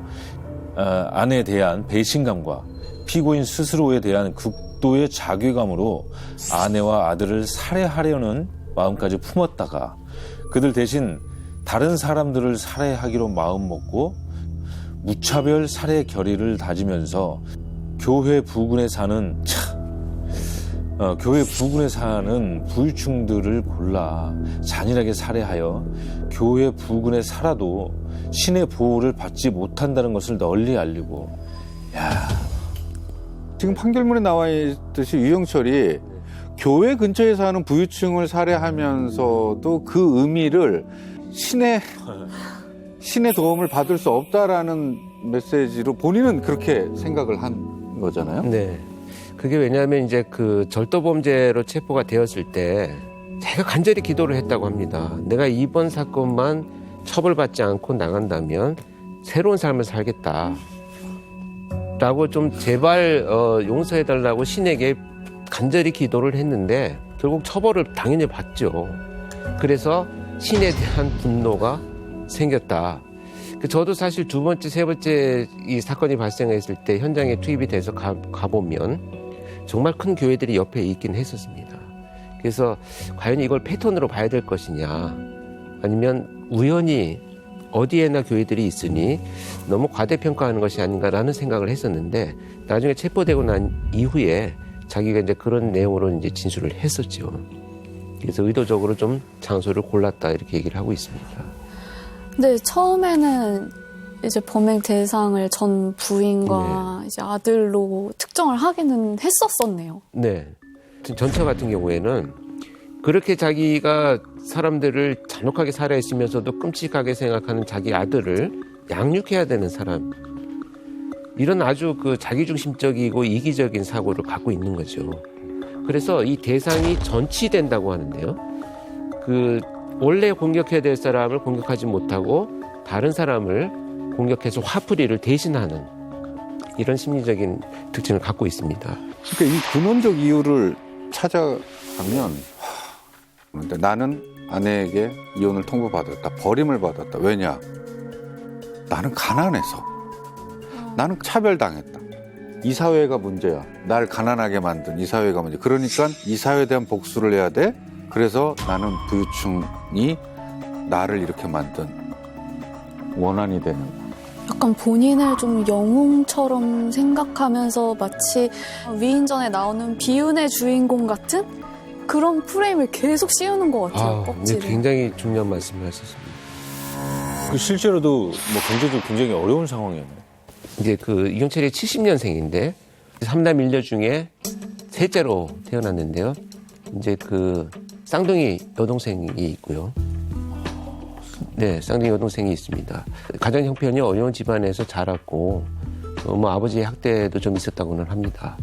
아내에 대한 배신감과 피고인 스스로에 대한 극도의 자괴감으로 아내와 아들을 살해하려는 마음까지 품었다가 그들 대신 다른 사람들을 살해하기로 마음먹고 무차별 살해 결의를 다지면서 교회 부근에 사는 부유층들을 골라 잔인하게 살해하여 교회 부근에 살아도 신의 보호를 받지 못한다는 것을 널리 알리고. 지금 판결문에 나와 있듯이 유영철이 교회 근처에 사는 부유층을 살해하면서도 그 의미를 신의 도움을 받을 수 없다라는 메시지로 본인은 그렇게 생각을 한 거잖아요. 네. 그게 왜냐하면 이제 그 절도범죄로 체포가 되었을 때 제가 간절히 기도를 했다고 합니다. 내가 이번 사건만 처벌받지 않고 나간다면 새로운 삶을 살겠다. 라고 좀 제발 용서해달라고 신에게 간절히 기도를 했는데 결국 처벌을 당연히 받죠. 그래서 신에 대한 분노가 생겼다. 저도 사실 두 번째, 세 번째 이 사건이 발생했을 때 현장에 투입이 돼서 가보면 정말 큰 교회들이 옆에 있긴 했었습니다. 그래서 과연 이걸 패턴으로 봐야 될 것이냐 아니면 우연히 어디에나 교회들이 있으니 너무 과대평가하는 것이 아닌가라는 생각을 했었는데 나중에 체포되고 난 이후에 자기가 이제 그런 내용으로 이제 진술을 했었죠. 그래서 의도적으로 좀 장소를 골랐다 이렇게 얘기를 하고 있습니다. 근데 처음에는 이제 범행 대상을 전 부인과 이제 아들로 특정을 하기는 했었었네요. 네. 전처 같은 경우에는 그렇게 자기가 사람들을 잔혹하게 살해했으면서도 끔찍하게 생각하는 자기 아들을 양육해야 되는 사람. 이런 아주 그 자기중심적이고 이기적인 사고를 갖고 있는 거죠. 그래서 이 대상이 전치된다고 하는데요. 그 원래 공격해야 될 사람을 공격하지 못하고 다른 사람을 공격해서 화풀이를 대신하는 이런 심리적인 특징을 갖고 있습니다. 그러니까 이 근원적 이유를 찾아가면 근데 나는 아내에게 이혼을 통보받았다. 버림을 받았다. 왜냐? 나는 가난해서. 나는 차별당했다. 이 사회가 문제야. 날 가난하게 만든 이 사회가 문제. 그러니까 이 사회에 대한 복수를 해야 돼. 그래서 나는 부유층이 나를 이렇게 만든 원한이 되는. 약간 본인을 좀 영웅처럼 생각하면서 마치 위인전에 나오는 비운의 주인공 같은 그런 프레임을 계속 씌우는 것 같아요. 네, 껍질을. 굉장히 중요한 말씀을 하셨습니다. 그 실제로도 뭐 경제도 굉장히 어려운 상황이에요. 이제 그 이경철이 70년생인데 3남 1녀 중에 셋째로 태어났는데요. 이제 그 쌍둥이 여동생이 있고요. 네, 쌍둥이 여동생이 있습니다. 가정 형편이 어려운 집안에서 자랐고 뭐 아버지의 학대도 좀 있었다고는 합니다.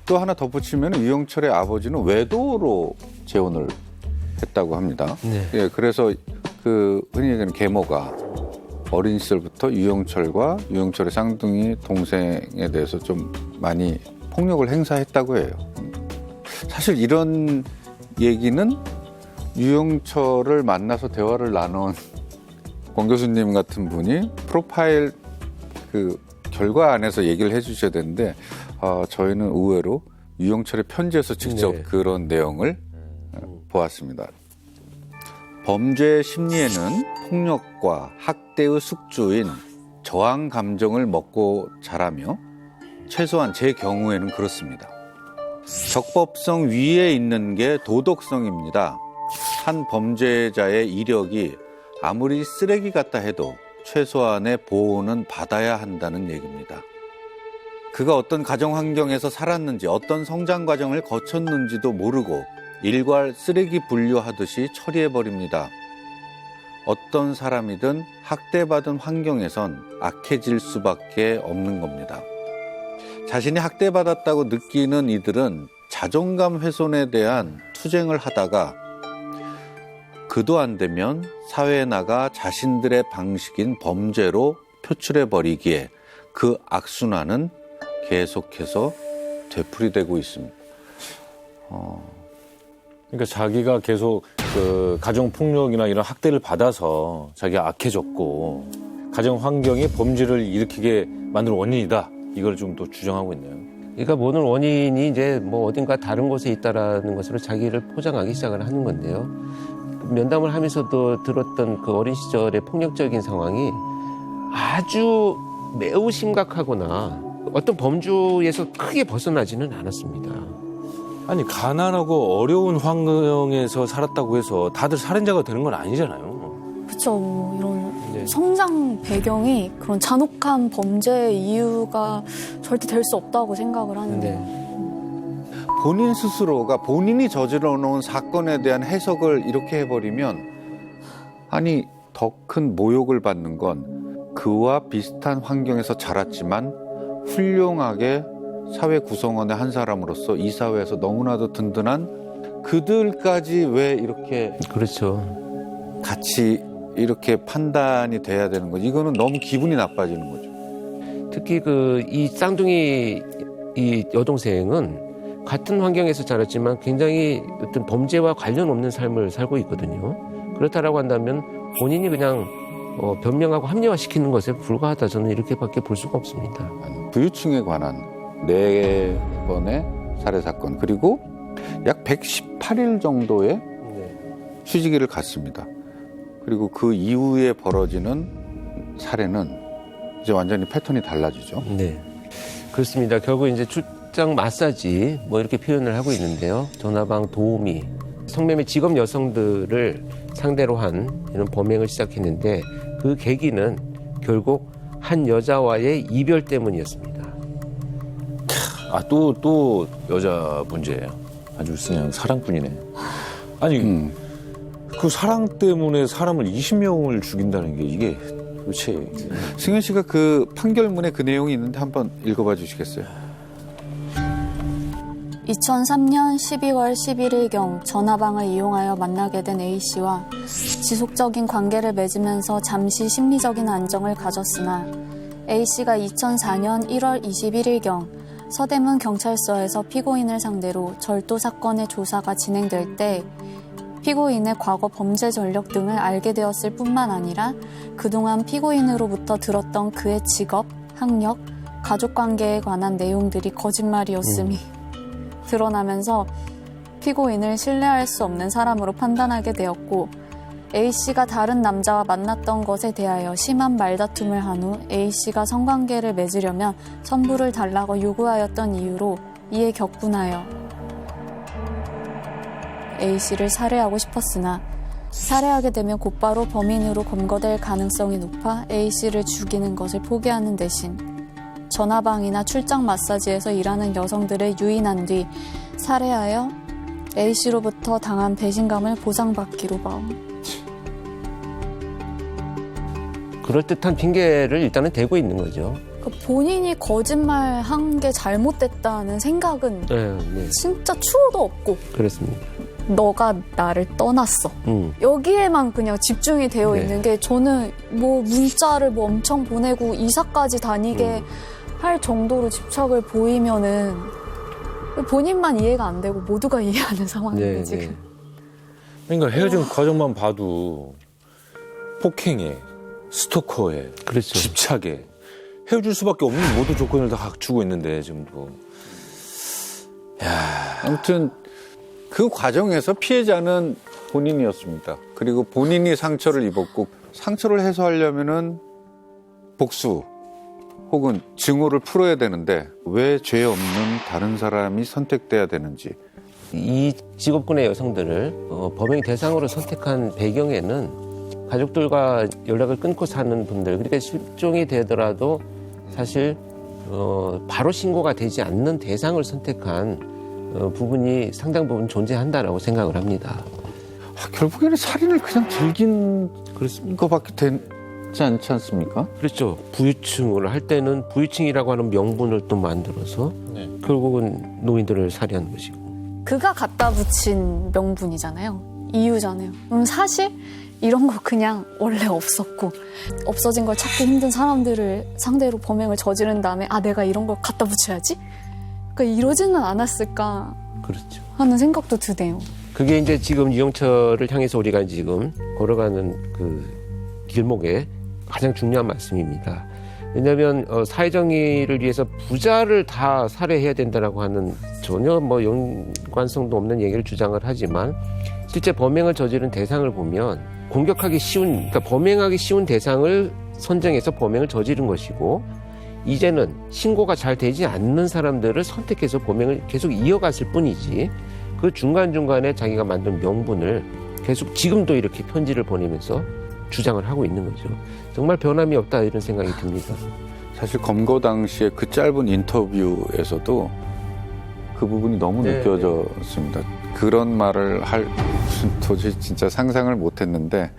또 하나 덧붙이면 유영철의 아버지는 외도로 재혼을 했다고 합니다. 네. 예, 그래서 그 흔히 얘기하는 계모가 어린 시절부터 유영철과 유영철의 쌍둥이 동생에 대해서 좀 많이 폭력을 행사했다고 해요. 사실 이런 얘기는 유영철을 만나서 대화를 나눈 권 교수님 같은 분이 프로파일 그 결과 안에서 얘기를 해주셔야 되는데 저희는 의외로 유영철의 편지에서 직접 네. 그런 내용을 보았습니다. 범죄 심리에는 폭력과 학대의 숙주인 저항 감정을 먹고 자라며 최소한 제 경우에는 그렇습니다. 적법성 위에 있는 게 도덕성입니다. 한 범죄자의 이력이 아무리 쓰레기 같다 해도 최소한의 보호는 받아야 한다는 얘기입니다. 그가 어떤 가정 환경에서 살았는지 어떤 성장 과정을 거쳤는지도 모르고 일괄 쓰레기 분류하듯이 처리해버립니다. 어떤 사람이든 학대받은 환경에선 악해질 수밖에 없는 겁니다. 자신이 학대받았다고 느끼는 이들은 자존감 훼손에 대한 투쟁을 하다가 그도 안 되면 사회에 나가 자신들의 방식인 범죄로 표출해버리기에 그 악순환은 계속해서 되풀이되고 있습니다. 그러니까 자기가 계속 그 가정 폭력이나 이런 학대를 받아서 자기가 악해졌고 가정 환경이 범죄를 일으키게 만든 원인이다. 이걸 좀 또 주장하고 있네요. 그러니까 모든 원인이 이제 뭐 어딘가 다른 곳에 있다라는 것으로 자기를 포장하기 시작을 하는 건데요. 면담을 하면서도 들었던 그 어린 시절의 폭력적인 상황이 아주 매우 심각하거나 어떤 범주에서 크게 벗어나지는 않았습니다. 아니 가난하고 어려운 환경에서 살았다고 해서 다들 살인자가 되는 건 아니잖아요. 그렇죠. 이런 성장 배경이 그런 잔혹한 범죄의 이유가 절대 될 수 없다고 생각을 하는데 본인 스스로가 본인이 저질러 놓은 사건에 대한 해석을 이렇게 해버리면 아니 더 큰 모욕을 받는 건 그와 비슷한 환경에서 자랐지만 훌륭하게 사회 구성원의 한 사람으로서 이 사회에서 너무나도 든든한 그들까지 왜 이렇게 그렇죠. 같이 이렇게 판단이 돼야 되는 거지. 이거는 너무 기분이 나빠지는 거죠. 특히 그 이 쌍둥이 이 여동생은 같은 환경에서 자랐지만 굉장히 어떤 범죄와 관련 없는 삶을 살고 있거든요. 그렇다라고 한다면 본인이 그냥 변명하고 합리화시키는 것에 불과하다. 저는 이렇게밖에 볼 수가 없습니다. 부유층에 관한 4번의 살해 사건 그리고 약 118일 정도의 휴지기를 갔습니다. 그리고 그 이후에 벌어지는 살해는 이제 완전히 패턴이 달라지죠. 네, 그렇습니다. 결국 이제 출장 마사지 뭐 이렇게 표현을 하고 있는데요. 전화방 도우미, 성매매 직업 여성들을 상대로 한 이런 범행을 시작했는데 그 계기는 결국 한 여자와의 이별 때문이었습니다. 또 여자 문제예요. 아주 그냥 사랑꾼이네. 아니 그 사랑 때문에 사람을 20명을 죽인다는 게 이게 도대체 승현 씨가 그 판결문에 그 내용이 있는데 한번 읽어봐 주시겠어요? 2003년 12월 11일경 전화방을 이용하여 만나게 된 A씨와 지속적인 관계를 맺으면서 잠시 심리적인 안정을 가졌으나 A씨가 2004년 1월 21일경 서대문 경찰서에서 피고인을 상대로 절도 사건의 조사가 진행될 때 피고인의 과거 범죄 전력 등을 알게 되었을 뿐만 아니라 그동안 피고인으로부터 들었던 그의 직업, 학력, 가족관계에 관한 내용들이 거짓말이었음이 드러나면서 피고인을 신뢰할 수 없는 사람으로 판단하게 되었고 A씨가 다른 남자와 만났던 것에 대하여 심한 말다툼을 한 후 A씨가 성관계를 맺으려면 선불을 달라고 요구하였던 이유로 이에 격분하여 A씨를 살해하고 싶었으나 살해하게 되면 곧바로 범인으로 검거될 가능성이 높아 A씨를 죽이는 것을 포기하는 대신 전화방이나 출장 마사지에서 일하는 여성들을 유인한 뒤 살해하여 A씨로부터 당한 배신감을 보상받기로 마음. 그럴듯한 핑계를 일단은 대고 있는 거죠. 본인이 거짓말한 게 잘못됐다는 생각은 네. 진짜 추호도 없고 그렇습니다. 너가 나를 떠났어. 여기에만 그냥 집중이 되어 네. 있는 게 저는 뭐 문자를 뭐 엄청 보내고 이사까지 다니게 할 정도로 집착을 보이면은 본인만 이해가 안 되고 모두가 이해하는 상황이에요, 네, 지금. 네. 그러니까 헤어진 과정만 봐도 폭행에, 스토커에, 그렇죠. 집착에 헤어질 수밖에 없는 모든 조건을 다 갖추고 있는데 지금 뭐. 아무튼 그 과정에서 피해자는 본인이었습니다. 그리고 본인이 상처를 입었고 상처를 해소하려면은 복수 혹은 증오를 풀어야 되는데 왜 죄 없는 다른 사람이 선택돼야 되는지. 이 직업군의 여성들을 범행 대상으로 선택한 배경에는 가족들과 연락을 끊고 사는 분들, 그러니까 실종이 되더라도 사실 바로 신고가 되지 않는 대상을 선택한 부분이 상당 부분 존재한다라고 생각을 합니다. 결국에는 살인을 그냥 즐긴 것밖에 되지 않지 않습니까? 그렇죠. 부유층을 할 때는 부유층이라고 하는 명분을 또 만들어서 결국은 노인들을 살해한 것이고. 그가 갖다 붙인 명분이잖아요. 이유잖아요. 그럼 사실 이런 거 그냥 원래 없었고 없어진 걸 찾기 힘든 사람들을 상대로 범행을 저지른 다음에 아 내가 이런 걸 갖다 붙여야지? 그러니까 이러지는 않았을까 그렇죠. 하는 생각도 드네요. 그게 이제 지금 유영철을 향해서 우리가 지금 걸어가는 그 길목에 가장 중요한 말씀입니다. 왜냐하면 사회정의를 위해서 부자를 다 살해해야 된다라고 하는 전혀 뭐 연관성도 없는 얘기를 주장을 하지만 실제 범행을 저지른 대상을 보면 공격하기 쉬운, 그러니까 범행하기 쉬운 대상을 선정해서 범행을 저지른 것이고 이제는 신고가 잘 되지 않는 사람들을 선택해서 범행을 계속 이어갔을 뿐이지 그 중간중간에 자기가 만든 명분을 계속 지금도 이렇게 편지를 보내면서 주장을 하고 있는 거죠. 정말 변함이 없다 이런 생각이 듭니다. 사실 검거 당시에 그 짧은 인터뷰에서도 그 부분이 너무 느껴졌습니다. 그런 말을 할 도저히 진짜 상상을 못했는데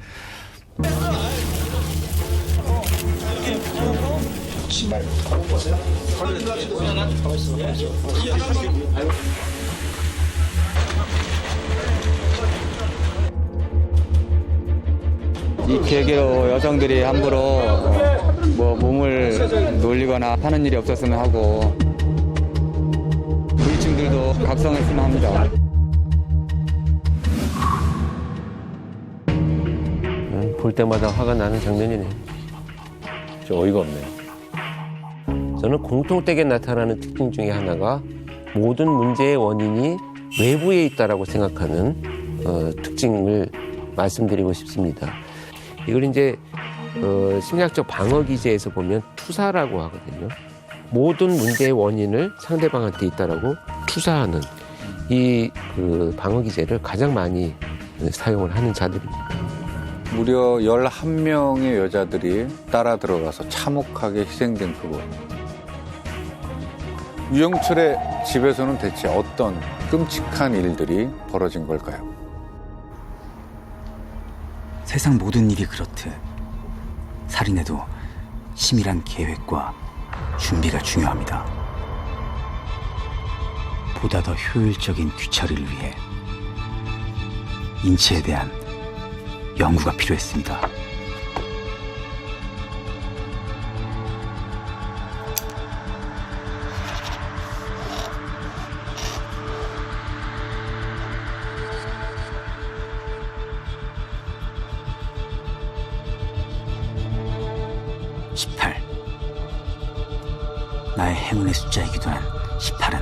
이 계기로 여성들이 함부로 뭐 몸을 놀리거나 하는 일이 없었으면 하고 부유층들도 각성했으면 합니다. 볼 때마다 화가 나는 장면이네요. 좀 어이가 없네요. 저는 공통되게 나타나는 특징 중에 하나가 모든 문제의 원인이 외부에 있다라고 생각하는 특징을 말씀드리고 싶습니다. 이걸 이제 심리학적 방어 기제에서 보면 투사라고 하거든요. 모든 문제의 원인을 상대방한테 있다라고 투사하는 이 그 방어 기제를 가장 많이 사용을 하는 자들입니다. 무려 11명의 여자들이 따라 들어가서 참혹하게 희생된 그곳. 유영철의 집에서는 대체 어떤 끔찍한 일들이 벌어진 걸까요? 세상 모든 일이 그렇듯 살인에도 치밀한 계획과 준비가 중요합니다. 보다 더 효율적인 귀처리를 위해 인체에 대한 연구가 필요했습니다. 나의 행운의 숫자이기도 한 18은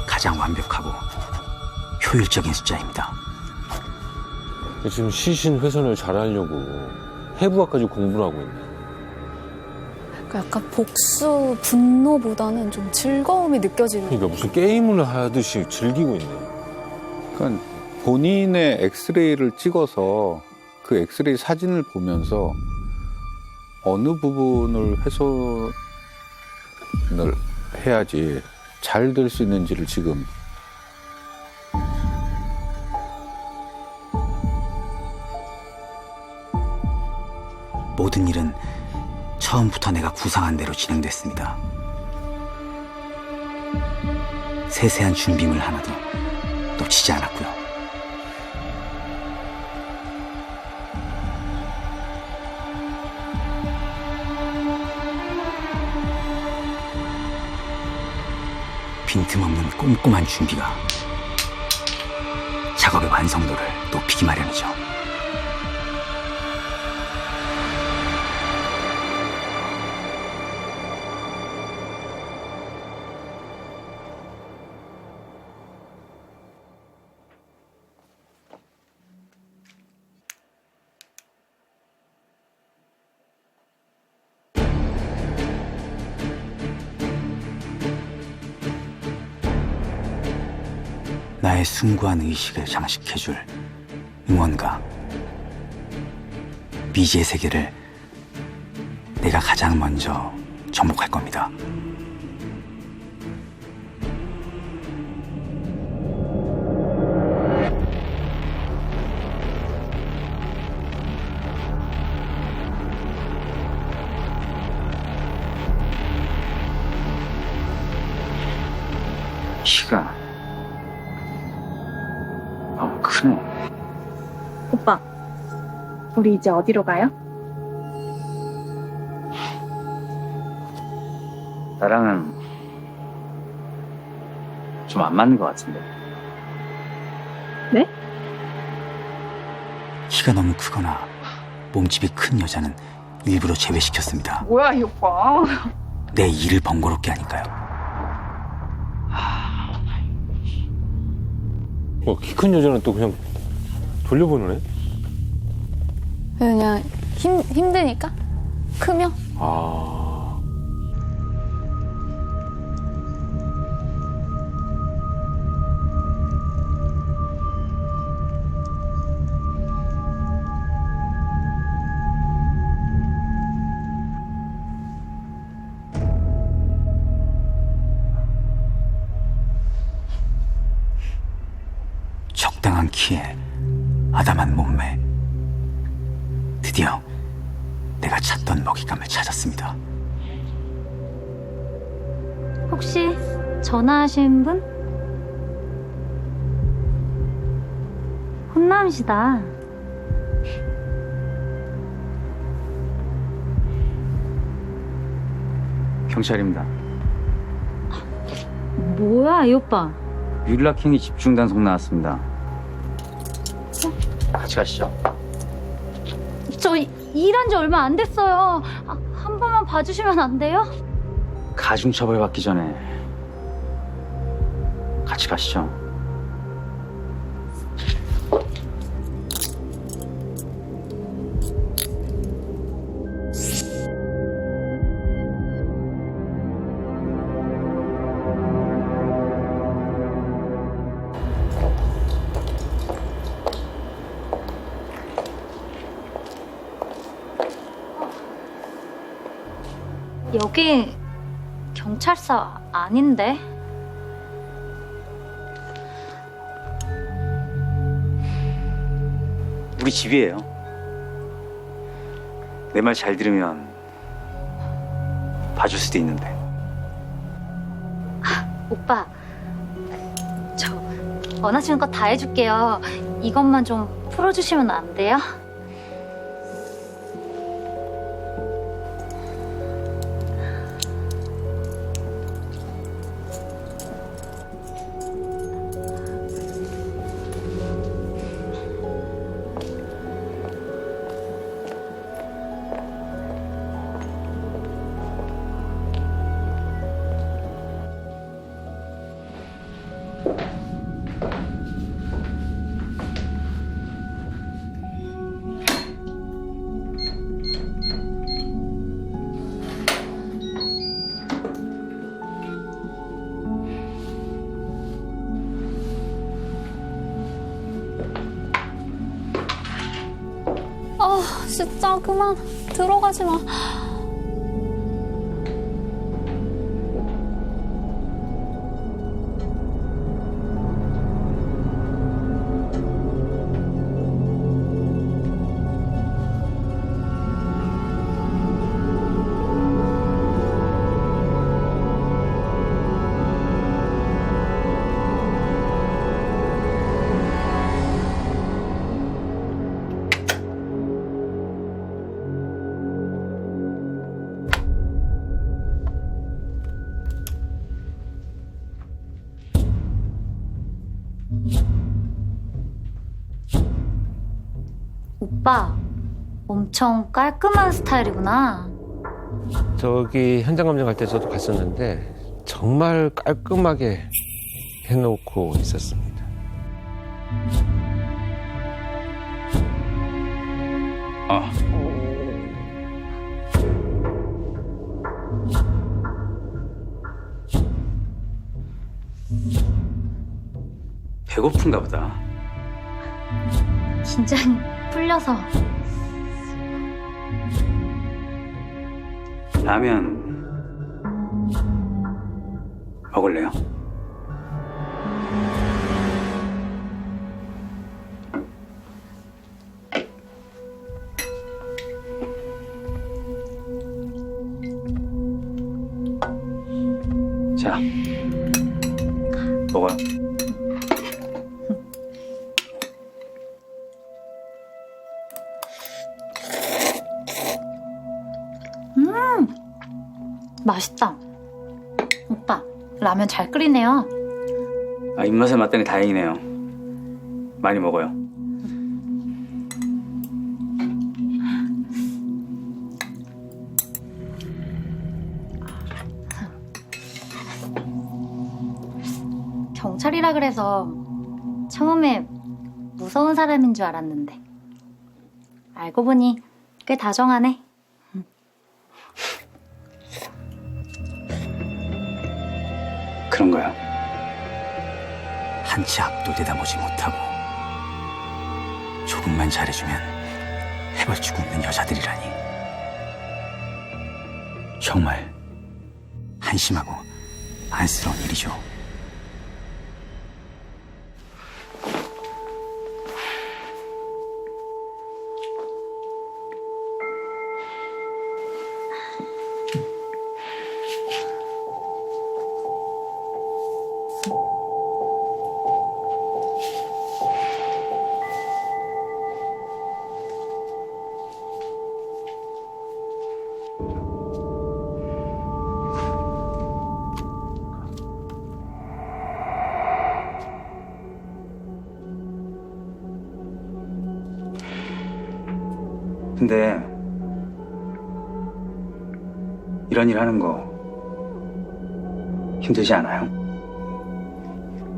가장 완벽하고 효율적인 숫자입니다. 지금 시신 훼손을 잘하려고 해부학까지 공부를 하고 있네. 그러니까 약간 복수, 분노보다는 좀 즐거움이 느껴지는. 그러니까 무슨 게임을 하듯이 즐기고 있네. 그러니까 본인의 엑스레이를 찍어서 그 엑스레이 사진을 보면서 어느 부분을 훼손을 해야지 잘 될 수 있는지를 지금 모든 일은 처음부터 내가 구상한 대로 진행됐습니다. 세세한 준비물 하나도 놓치지 않았고요. 빈틈없는 꼼꼼한 준비가 작업의 완성도를 높이기 마련이죠. 나의 숭고한 의식을 장식해줄 응원가. 미지의 세계를 내가 가장 먼저 정복할 겁니다. 키가 너무 크네. 오빠, 우리 이제 어디로 가요? 나랑은 좀 안 맞는 것 같은데. 네? 키가 너무 크거나 몸집이 큰 여자는 일부러 제외시켰습니다. 뭐야, 이 오빠. 내 일을 번거롭게 하니까요. 키 큰 여자는 또 그냥 돌려보는 애? 그냥 힘드니까? 크면? 아. 적당한 키에 아담한 몸매. 드디어 내가 찾던 먹잇감을 찾았습니다. 혹시 전화하신 분? 혼남이시다. 경찰입니다. 뭐야, 이 오빠. 율라킹이 집중 단속 나왔습니다. 같이 가시죠. 저 일한 지 얼마 안 됐어요. 한 번만 봐주시면 안 돼요? 가중처벌 받기 전에 같이 가시죠. 여기 경찰서 아닌데? 우리 집이에요. 내 말 잘 들으면 봐줄 수도 있는데. 오빠, 저 원하시는 거 다 해줄게요. 이것만 좀 풀어주시면 안 돼요? 진짜 그만 들어가지 마. 오빠, 엄청 깔끔한 스타일이구나. 저기 현장 검증할 때 저도 갔었는데 정말 깔끔하게 해놓고 있었습니다. 배고픈가 보다. 긴장이 풀려서. 라면 먹을래요? 자, 먹어요. 맛있다. 오빠, 라면 잘 끓이네요. 아, 입맛에 맞다니 다행이네요. 많이 먹어요. 경찰이라 그래서 처음에 무서운 사람인 줄 알았는데 알고 보니 꽤 다정하네. 그런가요? 한치 앞도 내다보지 못하고 조금만 잘해주면 해벌치고 있는 여자들이라니. 정말 한심하고 안쓰러운 일이죠. 근데 이런 일 하는 거 힘들지 않아요?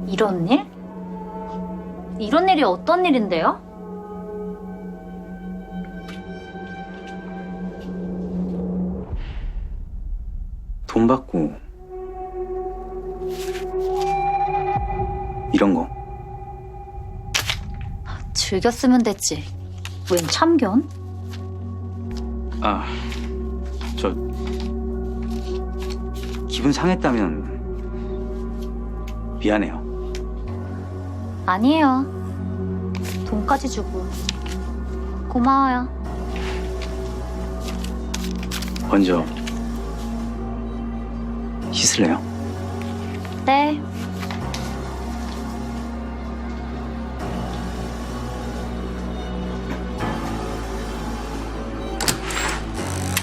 이런 일? 이런 일이 어떤 일인데요? 돈 받고 이런 거. 즐겼으면 됐지. 웬 참견? 아, 저 기분 상했다면 미안해요. 아니에요. 돈까지 주고. 고마워요. 먼저 씻을래요? 네.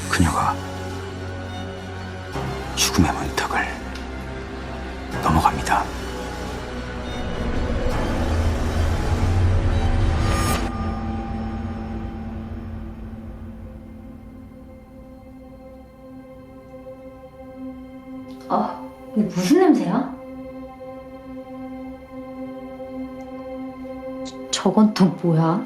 그녀가 죽음의 문턱을 넘어갑니다. 이게 무슨 냄새야? 저건 또 뭐야?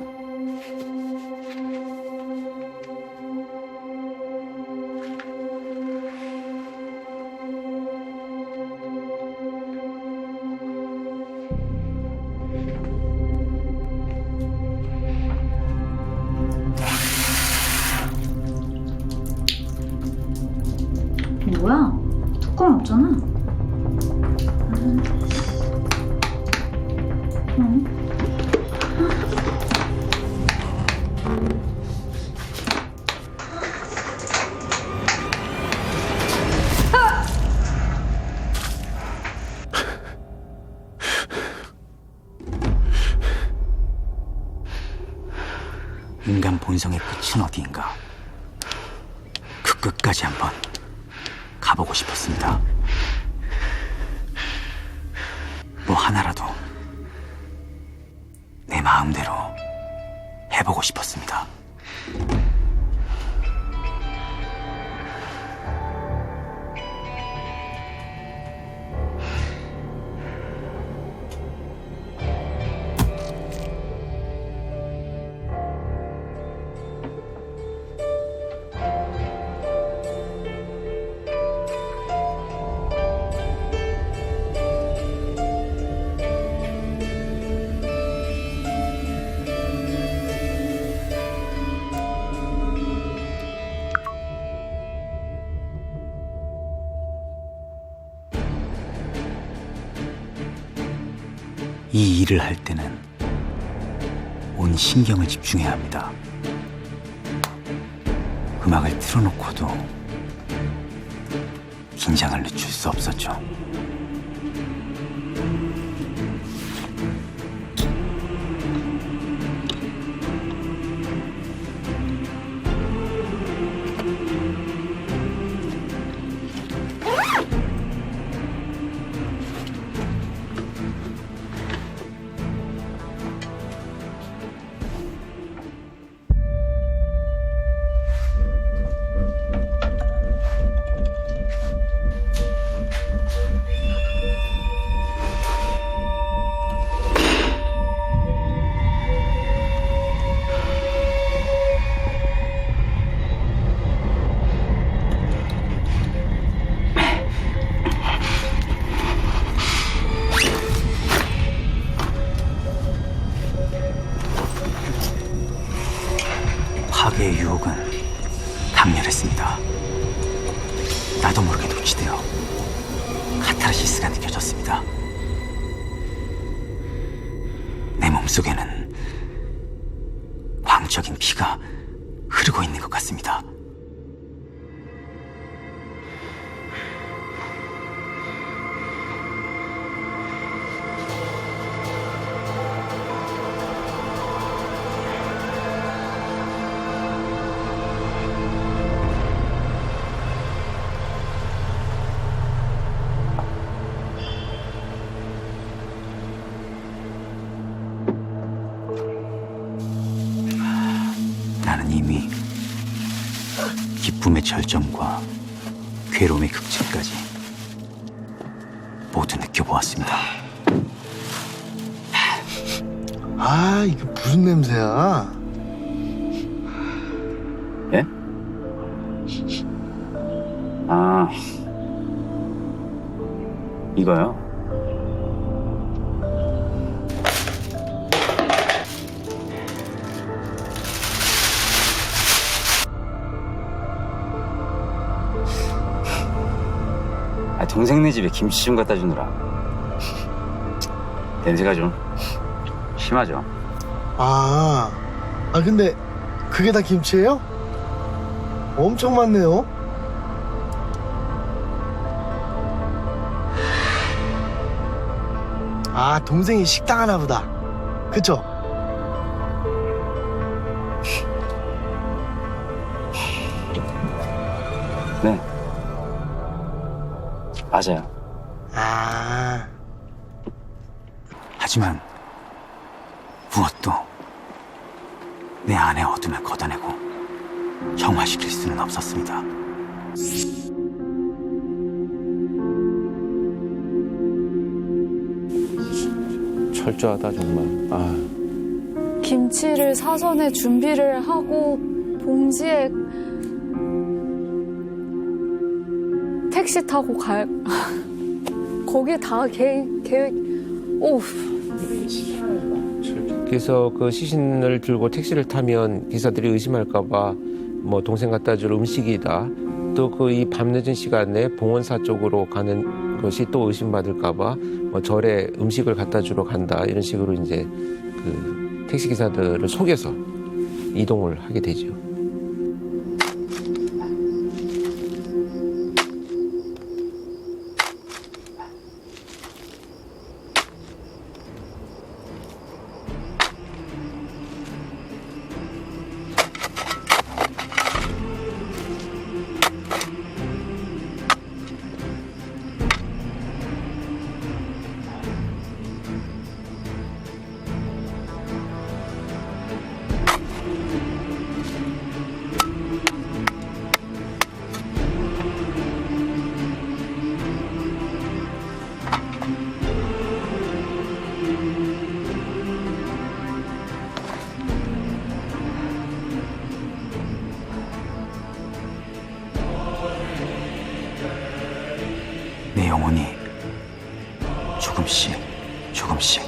인간 본성의 끝은 어디인가? 그 끝까지 한번 가보고 싶었습니다. 뭐 하나라도 내 마음대로 해보고 싶었습니다. 이 일을 할 때는 온 신경을 집중해야 합니다. 음악을 틀어놓고도 긴장을 늦출 수 없었죠. 파괴의 유혹은 강렬했습니다. 나도 모르게 녹취되어 카타르시스가 느껴졌습니다. 내 몸속에는 광적인 피가 흐르고 있는 것 같습니다. 나는 이미 기쁨의 절정과 괴로움의 극치까지 모두 느껴보았습니다. 아, 이게 무슨 냄새야? 예? 아, 이거요? 동생네 집에 김치 좀 갖다 주느라 냄새가 좀 심하죠. 근데 그게 다 김치예요? 엄청 많네요. 동생이 식당 하나 보다. 그쵸? 네, 맞아요. 하지만 무엇도 내 안의 어둠을 걷어내고 정화시킬 수는 없었습니다. 철저하다 정말. 김치를 사전에 준비를 하고 봉지에 택시 타고 거기 다 계획. 오. 그래서 그 시신을 들고 택시를 타면 기사들이 의심할까봐 뭐 동생 갖다 줄 음식이다. 또 그 이 밤늦은 시간에 봉원사 쪽으로 가는 것이 또 의심받을까봐 뭐 절에 음식을 갖다 주러 간다. 이런 식으로 이제 그 택시 기사들을 속여서 이동을 하게 되죠. 조금씩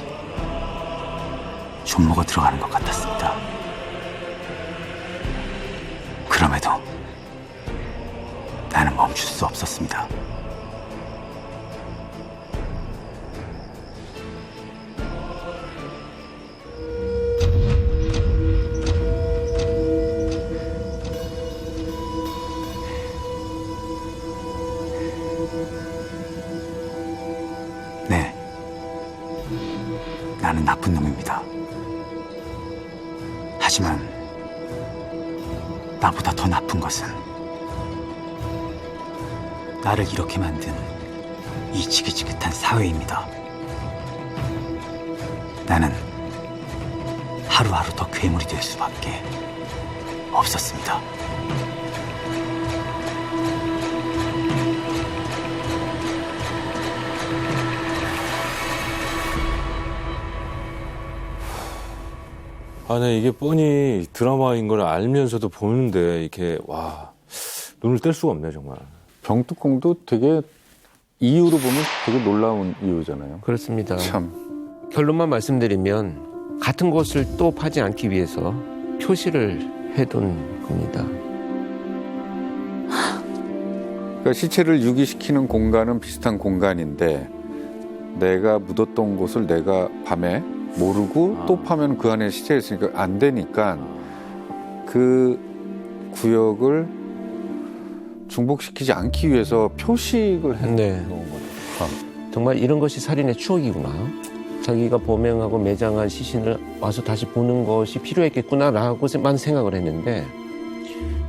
존모가 들어가는 것 같았습니다. 그럼에도 나는 멈출 수 없었습니다. 네, 나는 나쁜 놈입니다. 하지만 나보다 더 나쁜 것은 나를 이렇게 만든 이 지긋지긋한 사회입니다. 나는 하루하루 더 괴물이 될 수밖에 없었습니다. 아, 네, 이게 뻔히 드라마인 걸 알면서도 보는데 이렇게 와 눈을 뗄 수가 없네 정말. 병뚜껑도 되게 이유로 보면 되게 놀라운 이유잖아요. 그렇습니다. 참. 결론만 말씀드리면 같은 곳을 또 파지 않기 위해서 표시를 해둔 겁니다. 그러니까 시체를 유기시키는 공간은 비슷한 공간인데 내가 묻었던 곳을 내가 밤에 모르고 또 파면 그 안에 시체가 있으니까 안 되니까 그 구역을 중복시키지 않기 위해서 표식을 해놓은 거죠. 정말 이런 것이 살인의 추억이구나. 자기가 범행하고 매장한 시신을 와서 다시 보는 것이 필요했겠구나라고만 생각을 했는데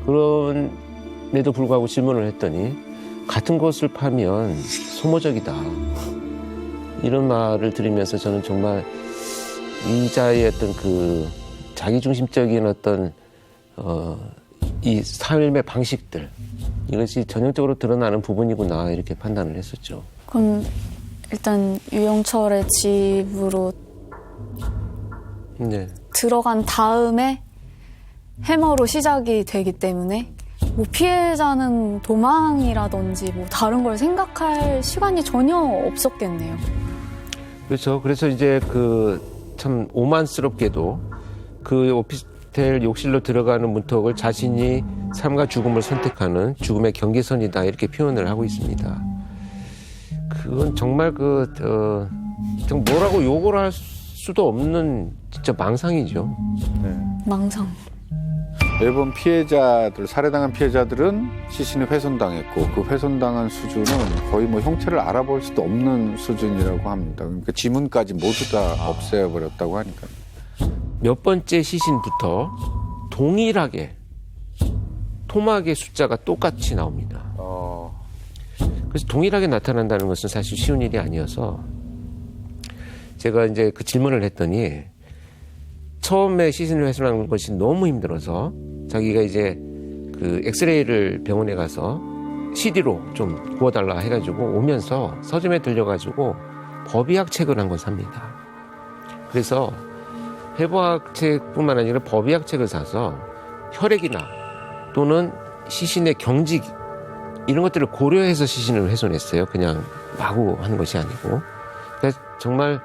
그런데도 불구하고 질문을 했더니 같은 것을 파면 소모적이다. 이런 말을 들으면서 저는 정말 이자의 어떤 그 자기중심적인 어떤 이 삶의 방식들 이것이 전형적으로 드러나는 부분이구나 이렇게 판단을 했었죠. 그럼 일단 유영철의 집으로 네. 들어간 다음에 해머로 시작이 되기 때문에 뭐 피해자는 도망이라든지 뭐 다른 걸 생각할 시간이 전혀 없었겠네요. 그렇죠. 그래서 이제 그 참 오만스럽게도 그 오피스텔 욕실로 들어가는 문턱을 자신이 삶과 죽음을 선택하는 죽음의 경계선이다 이렇게 표현을 하고 있습니다. 그건 정말 좀 뭐라고 욕을 할 수도 없는 진짜 망상이죠. 네. 망상. 매번 피해자들, 살해당한 피해자들은 시신이 훼손당했고 그 훼손당한 수준은 거의 뭐 형체를 알아볼 수도 없는 수준이라고 합니다. 그러니까 지문까지 모두 다 없애버렸다고 하니까. 몇 번째 시신부터 동일하게 토막의 숫자가 똑같이 나옵니다. 그래서 동일하게 나타난다는 것은 사실 쉬운 일이 아니어서 제가 이제 그 질문을 했더니 처음에 시신을 훼손한 것이 너무 힘들어서 자기가 이제 그 엑스레이를 병원에 가서 CD로 좀 구워달라 해가지고 오면서 서점에 들려가지고 법의학 책을 한 권 삽니다. 그래서 해부학 책뿐만 아니라 법의학 책을 사서 혈액이나 또는 시신의 경직 이런 것들을 고려해서 시신을 훼손했어요. 그냥 마구 하는 것이 아니고. 그러니까 정말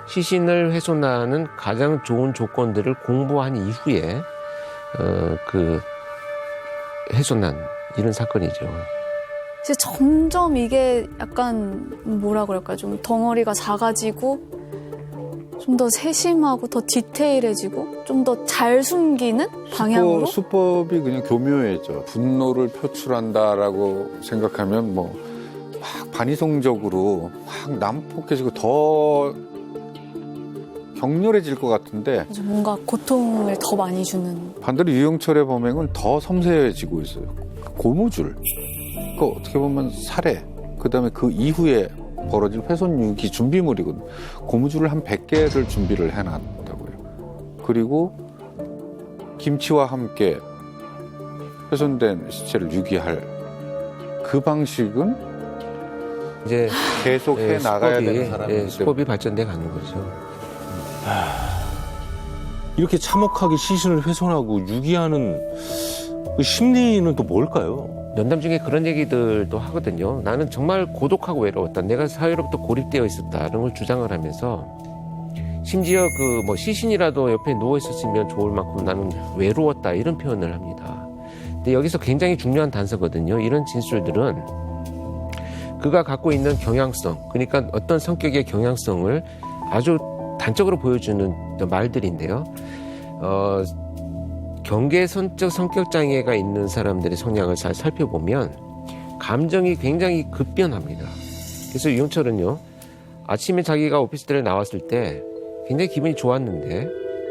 시신을 훼손하는 가장 좋은 조건들을 공부한 이후에 그 훼손한 이런 사건이죠. 이제 점점 이게 약간 뭐라 그럴까 좀 덩어리가 작아지고 좀 더 세심하고 더 디테일해지고 좀 더 잘 숨기는 방향으로 수법이 그냥 교묘해져. 분노를 표출한다라고 생각하면 뭐 막 반이성적으로 막 난폭해지고 더 격렬해질 것 같은데 뭔가 고통을 더 많이 주는. 반대로 유영철의 범행은 더 섬세해지고 있어요. 고무줄, 그 어떻게 보면 살해, 그다음에 그 이후에 벌어질 훼손 유기 준비물이거든요. 고무줄을 한 100개를 준비를 해놨다고요. 그리고 김치와 함께 훼손된 시체를 유기할 그 방식은 이제 계속 해 나가야 되는 사람이기 수법이 발전돼 가는 거죠. 이렇게 참혹하게 시신을 훼손하고 유기하는 그 심리는 또 뭘까요? 면담 중에 그런 얘기들도 하거든요. 나는 정말 고독하고 외로웠다. 내가 사회로부터 고립되어 있었다. 이런 걸 주장을 하면서 심지어 그 뭐 시신이라도 옆에 누워 있었으면 좋을 만큼 나는 외로웠다. 이런 표현을 합니다. 근데 여기서 굉장히 중요한 단서거든요. 이런 진술들은 그가 갖고 있는 경향성, 그러니까 어떤 성격의 경향성을 아주 단적으로 보여주는 말들인데요. 경계선적 성격 장애가 있는 사람들의 성향을 잘 살펴보면 감정이 굉장히 급변합니다. 그래서 유영철은요, 아침에 자기가 오피스텔에 나왔을 때 굉장히 기분이 좋았는데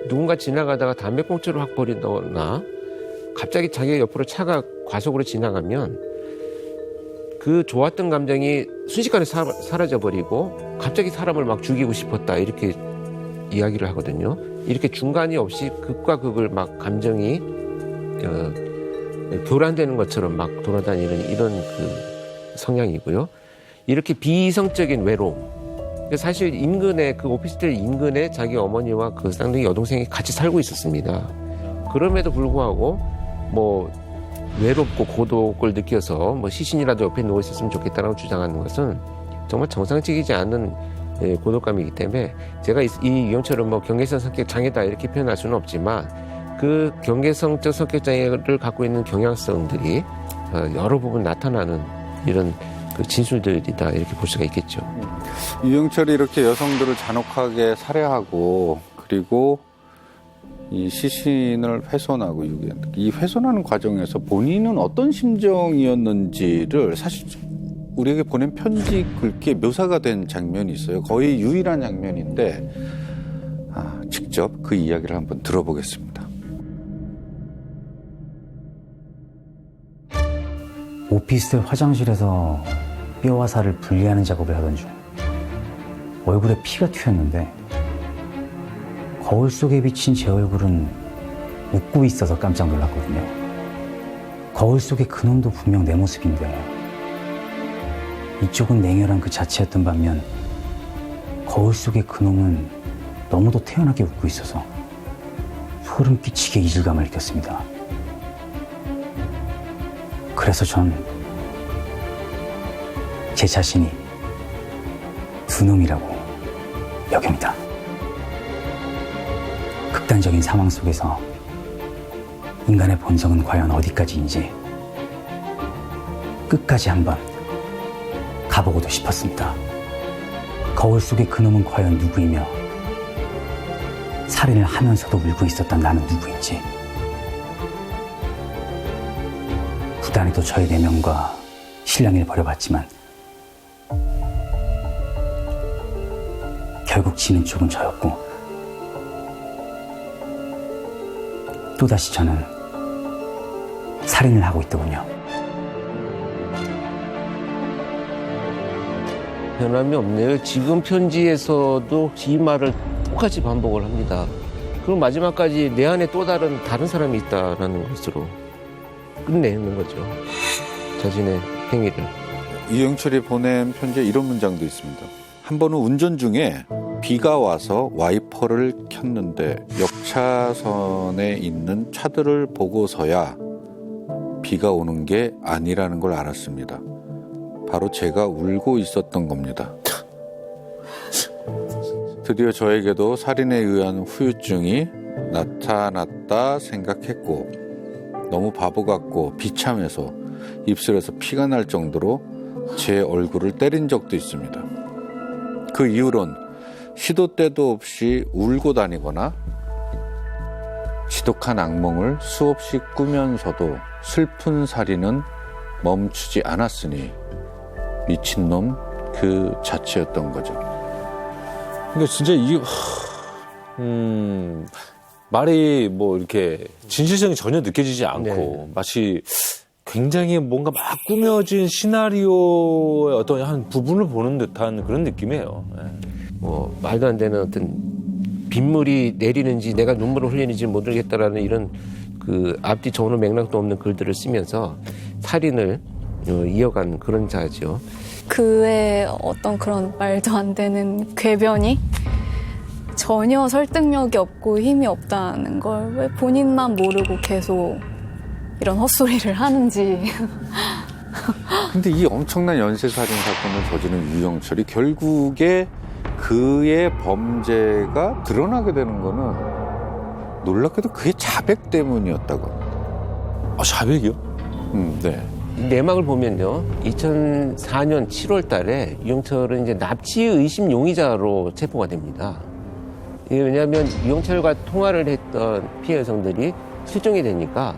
누군가 지나가다가 담배꽁초를 확 버리거나 갑자기 자기 옆으로 차가 과속으로 지나가면 그 좋았던 감정이 순식간에 사라져버리고 갑자기 사람을 막 죽이고 싶었다 이렇게 이야기를 하거든요. 이렇게 중간이 없이 극과 극을 막 감정이 교란되는 것처럼 막 돌아다니는 이런 그 성향이고요. 이렇게 비이성적인 외로움. 사실 인근에 그 오피스텔 인근에 자기 어머니와 그 쌍둥이 여동생이 같이 살고 있었습니다. 그럼에도 불구하고 뭐 외롭고 고독을 느껴서 뭐 시신이라도 옆에 누워 있었으면 좋겠다라고 주장하는 것은 정말 정상적이지 않은 고독감이기 때문에 제가 이 유영철은 뭐 경계성 성격 장애다 이렇게 표현할 수는 없지만 그 경계성적 성격 장애를 갖고 있는 경향성들이 여러 부분 나타나는 이런 그 진술들이다 이렇게 볼 수가 있겠죠. 유영철이 이렇게 여성들을 잔혹하게 살해하고 그리고 이 시신을 훼손하고 이 훼손하는 과정에서 본인은 어떤 심정이었는지를 사실 우리에게 보낸 편지 글귀에 묘사가 된 장면이 있어요. 거의 유일한 장면인데 직접 그 이야기를 한번 들어보겠습니다. 오피스텔 화장실에서 뼈와 살을 분리하는 작업을 하던 중 얼굴에 피가 튀었는데 거울 속에 비친 제 얼굴은 웃고 있어서 깜짝 놀랐거든요. 거울 속의 그놈도 분명 내 모습인데 이쪽은 냉혈한 그 자체였던 반면 거울 속의 그놈은 너무도 태연하게 웃고 있어서 소름 끼치게 이질감을 느꼈습니다. 그래서 전 제 자신이 두 놈이라고 여깁니다. 극단적인 상황 속에서 인간의 본성은 과연 어디까지인지 끝까지 한번 가보고도 싶었습니다. 거울 속의 그놈은 과연 누구이며 살인을 하면서도 울고 있었던 나는 누구인지 부단히도 저의 내면과 실랑이를 벌여봤지만 결국 지는 쪽은 저였고 또다시 저는 살인을 하고 있더군요. 변함이 없네요. 지금 편지에서도 이 말을 똑같이 반복을 합니다. 그리고 마지막까지 내 안에 또 다른 사람이 있다라는 것으로 끝내는 거죠. 자신의 행위를. 유영철이 보낸 편지에 이런 문장도 있습니다. 한 번은 운전 중에 비가 와서 와이퍼를 켰는데 역차선에 있는 차들을 보고서야 비가 오는 게 아니라는 걸 알았습니다. 바로 제가 울고 있었던 겁니다. 드디어 저에게도 살인에 의한 후유증이 나타났다 생각했고 너무 바보 같고 비참해서 입술에서 피가 날 정도로 제 얼굴을 때린 적도 있습니다. 그 이후론 시도 때도 없이 울고 다니거나 지독한 악몽을 수없이 꾸면서도 슬픈 살인은 멈추지 않았으니 미친놈 그 자체였던 거죠. 그러니까 진짜 이게 말이 뭐 이렇게 진실성이 전혀 느껴지지 않고 마치 굉장히 뭔가 막 꾸며진 시나리오의 어떤 한 부분을 보는 듯한 그런 느낌이에요. 뭐 말도 안 되는 어떤 빗물이 내리는지 내가 눈물을 흘리는지 모르겠다라는 이런 그 앞뒤 전후 맥락도 없는 글들을 쓰면서 살인을 이어간 그런 자죠. 그의 어떤 그런 말도 안 되는 궤변이 전혀 설득력이 없고 힘이 없다는 걸 왜 본인만 모르고 계속 이런 헛소리를 하는지. 근데 이 엄청난 연쇄살인 사건을 저지른 유영철이 결국에 그의 범죄가 드러나게 되는 거는 놀랍게도 그의 자백 때문이었다고 합니다. 아, 자백이요? 네. 내막을 보면요. 2004년 7월 달에 유영철은 이제 납치 의심 용의자로 체포가 됩니다. 이게 왜냐하면 유영철과 통화를 했던 피해 여성들이 실종이 되니까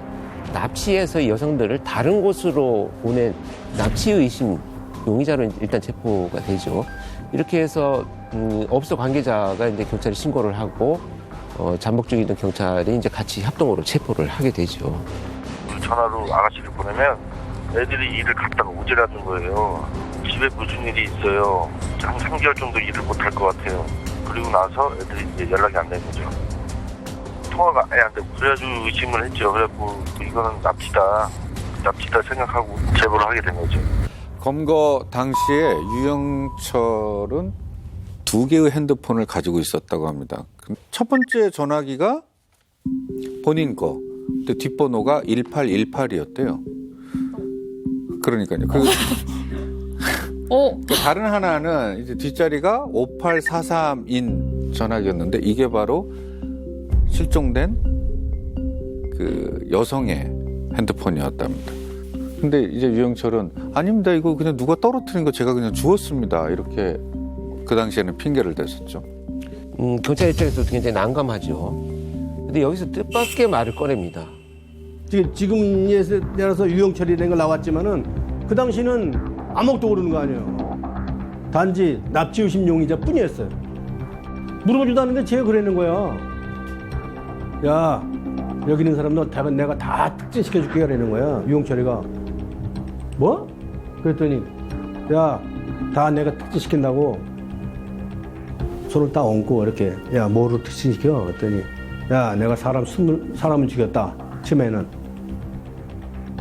납치해서 여성들을 다른 곳으로 보낸 납치 의심 용의자로 일단 체포가 되죠. 이렇게 해서 업소 관계자가 이제 경찰에 신고를 하고 잠복 중에 있던 경찰이 이제 같이 협동으로 체포를 하게 되죠. 전화로 아가씨를 보내면 애들이 일을 갔다가 오지라는 거예요. 집에 무슨 일이 있어요. 한 3개월 정도 일을 못 할 것 같아요. 그리고 나서 애들이 이제 연락이 안 되는 거죠. 통화가 아예 안 되고 그래가지고 의심을 했죠. 그래갖고 이거는 납치다 생각하고 제보를 하게 된 거죠. 검거 당시에 유영철은 2개의 핸드폰을 가지고 있었다고 합니다. 첫 번째 전화기가 본인 거, 근데 뒷번호가 1818이었대요. 그러니까요. 다른 하나는 이제 뒷자리가 5843인 전화기였는데 이게 바로 실종된 그 여성의 핸드폰이었답니다. 근데 이제 유영철은 아닙니다. 이거 그냥 누가 떨어뜨린 거 제가 그냥 주웠습니다. 이렇게 그 당시에는 핑계를 댔었죠. 경찰 입장에서도 굉장히 난감하죠. 근데 여기서 뜻밖의 말을 꺼냅니다. 지금에 따라서 유영철이라는 걸 나왔지만은 그 당시는 아무것도 모르는 거 아니에요. 단지 납치 의심 용의자 뿐이었어요. 물어보지도 않는데 제가 그러는 거야. 야, 여기 있는 사람도 내가 다 특진시켜줄게 그러는 거야. 유영철이가. 뭐? 그랬더니 야, 다 내가 특진시킨다고 손을 딱 얹고 이렇게 야, 뭐로 특진시켜? 그랬더니 야, 내가 사람을 죽였다. 처음에는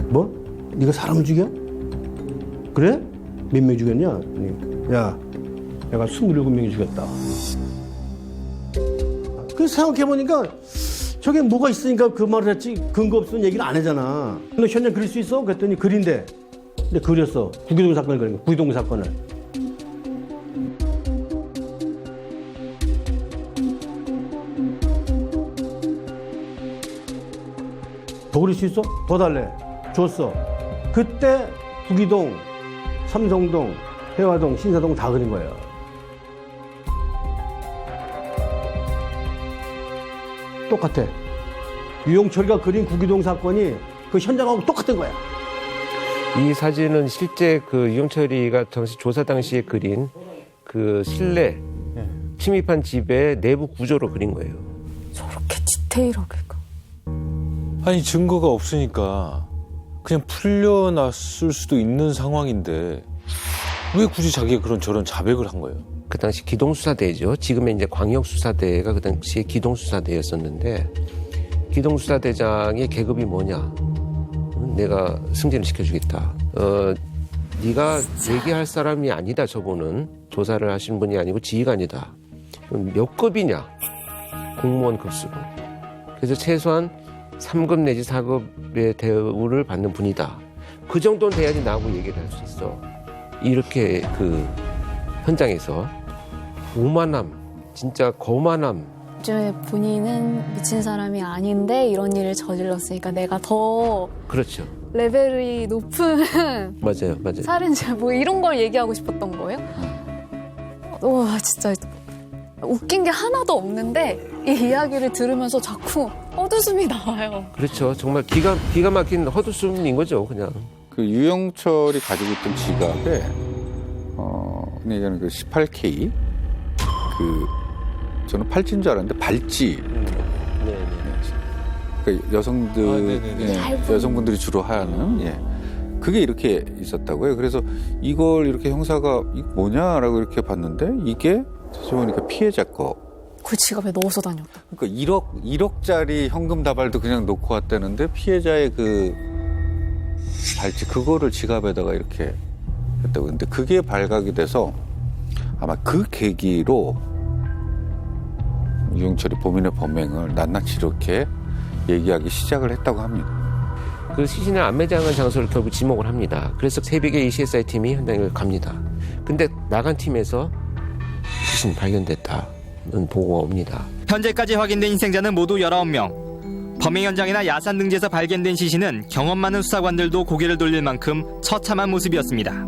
뭐? 네가 사람을 죽여? 그래? 몇 명 죽였냐? 야, 내가 27명이 죽였다. 그래서 생각해보니까 저게 뭐가 있으니까 그 말을 했지 근거 없으면 얘기를 안 하잖아. 너 현장 그릴 수 있어? 그랬더니 그린데. 근데 그렸어. 구기동 사건을 그린 거. 구기동 사건을. 더 그릴 수 있어? 더 달래. 줬어. 그때 구기동, 삼성동, 해화동, 신사동 다 그린 거예요. 똑같아. 유영철이가 그린 구기동 사건이 그 현장하고 똑같은 거야. 이 사진은 실제 그 유영철이가 당시 조사 당시에 그린 그 실내 침입한 집의 내부 구조로 그린 거예요. 저렇게 디테일하게. 아니 증거가 없으니까 그냥 풀려났을 수도 있는 상황인데 왜 굳이 자기가 저런 자백을 한 거예요? 그 당시 기동수사대죠. 지금의 이제 광역수사대가 그 당시에 기동수사대였었는데 기동수사대장의 계급이 뭐냐? 내가 승진을 시켜주겠다. 네가 얘기할 사람이 아니다. 저분은 조사를 하신 분이 아니고 지휘관이다. 그럼 몇 급이냐? 공무원 급수로. 그래서 최소한 3급 내지 4급의 대우를 받는 분이다. 그 정도는 돼야지 나하고 얘기를 할 수 있어. 이렇게 그 현장에서 오만함, 진짜 거만함. 요즘에 본인은 미친 사람이 아닌데 이런 일을 저질렀으니까 내가 더 그렇죠. 레벨이 높은 맞아요. 살인자 뭐 이런 걸 얘기하고 싶었던 거예요. 와 진짜 웃긴 게 하나도 없는데 이 이야기를 들으면서 자꾸 헛웃음이 나와요. 그렇죠. 정말 기가 막힌 헛웃음인 거죠, 그냥. 그 유영철이 가지고 있던 지갑에 이거는 그 18K 저는 팔찌인 줄 알았는데 발찌. 그러니까 여성분들이 주로 하는 그게 이렇게 있었다고요. 그래서 이걸 이렇게 형사가 이거 뭐냐라고 이렇게 봤는데 이게 사실 보니까 피해자 거. 그 지갑에 넣어서 다녔다. 그러니까 1억짜리 현금 다발도 그냥 놓고 왔다는데 피해자의 그 발찌 그거를 지갑에다가 이렇게 했다고. 근데 그게 발각이 돼서 아마 그 계기로 유영철이 범인의 범행을 낱낱이 이렇게 얘기하기 시작을 했다고 합니다. 그 시신을 안매장한 장소를 결국 지목을 합니다. 그래서 새벽에 이 CSI 팀이 현장을 갑니다. 근데 나간 팀에서 시신 발견됐다는 보고가 옵니다. 현재까지 확인된 희생자는 모두 19명. 범행 현장이나 야산 등지에서 발견된 시신은 경험 많은 수사관들도 고개를 돌릴 만큼 처참한 모습이었습니다.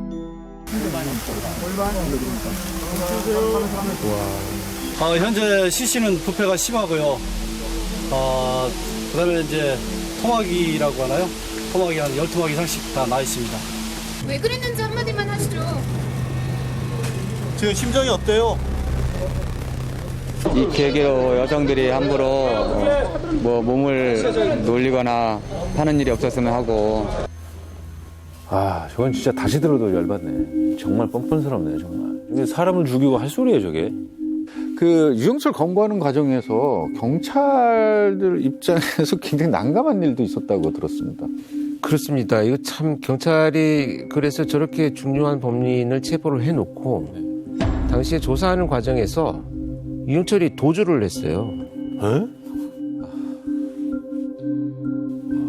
현재 시신은 부패가 심하고요. 그다음에 이제 토막이라고 하나요? 토막이 한 10토막 이상씩 다 나 있습니다. 왜 그랬는지 한마디만 하시죠. 지금 심정이 어때요? 이 계기로 여성들이 함부로 뭐 몸을 놀리거나 하는 일이 없었으면 하고. 아, 저건 진짜 다시 들어도 열받네. 정말 뻔뻔스럽네, 정말. 이게 사람을 죽이고 할 소리예요, 저게. 그 유영철 검거하는 과정에서 경찰들 입장에서 굉장히 난감한 일도 있었다고 들었습니다. 그렇습니다. 이거 참 경찰이 그래서 저렇게 중요한 범인을 체포를 해놓고 당시에 조사하는 과정에서 유영철이 도주를 했어요.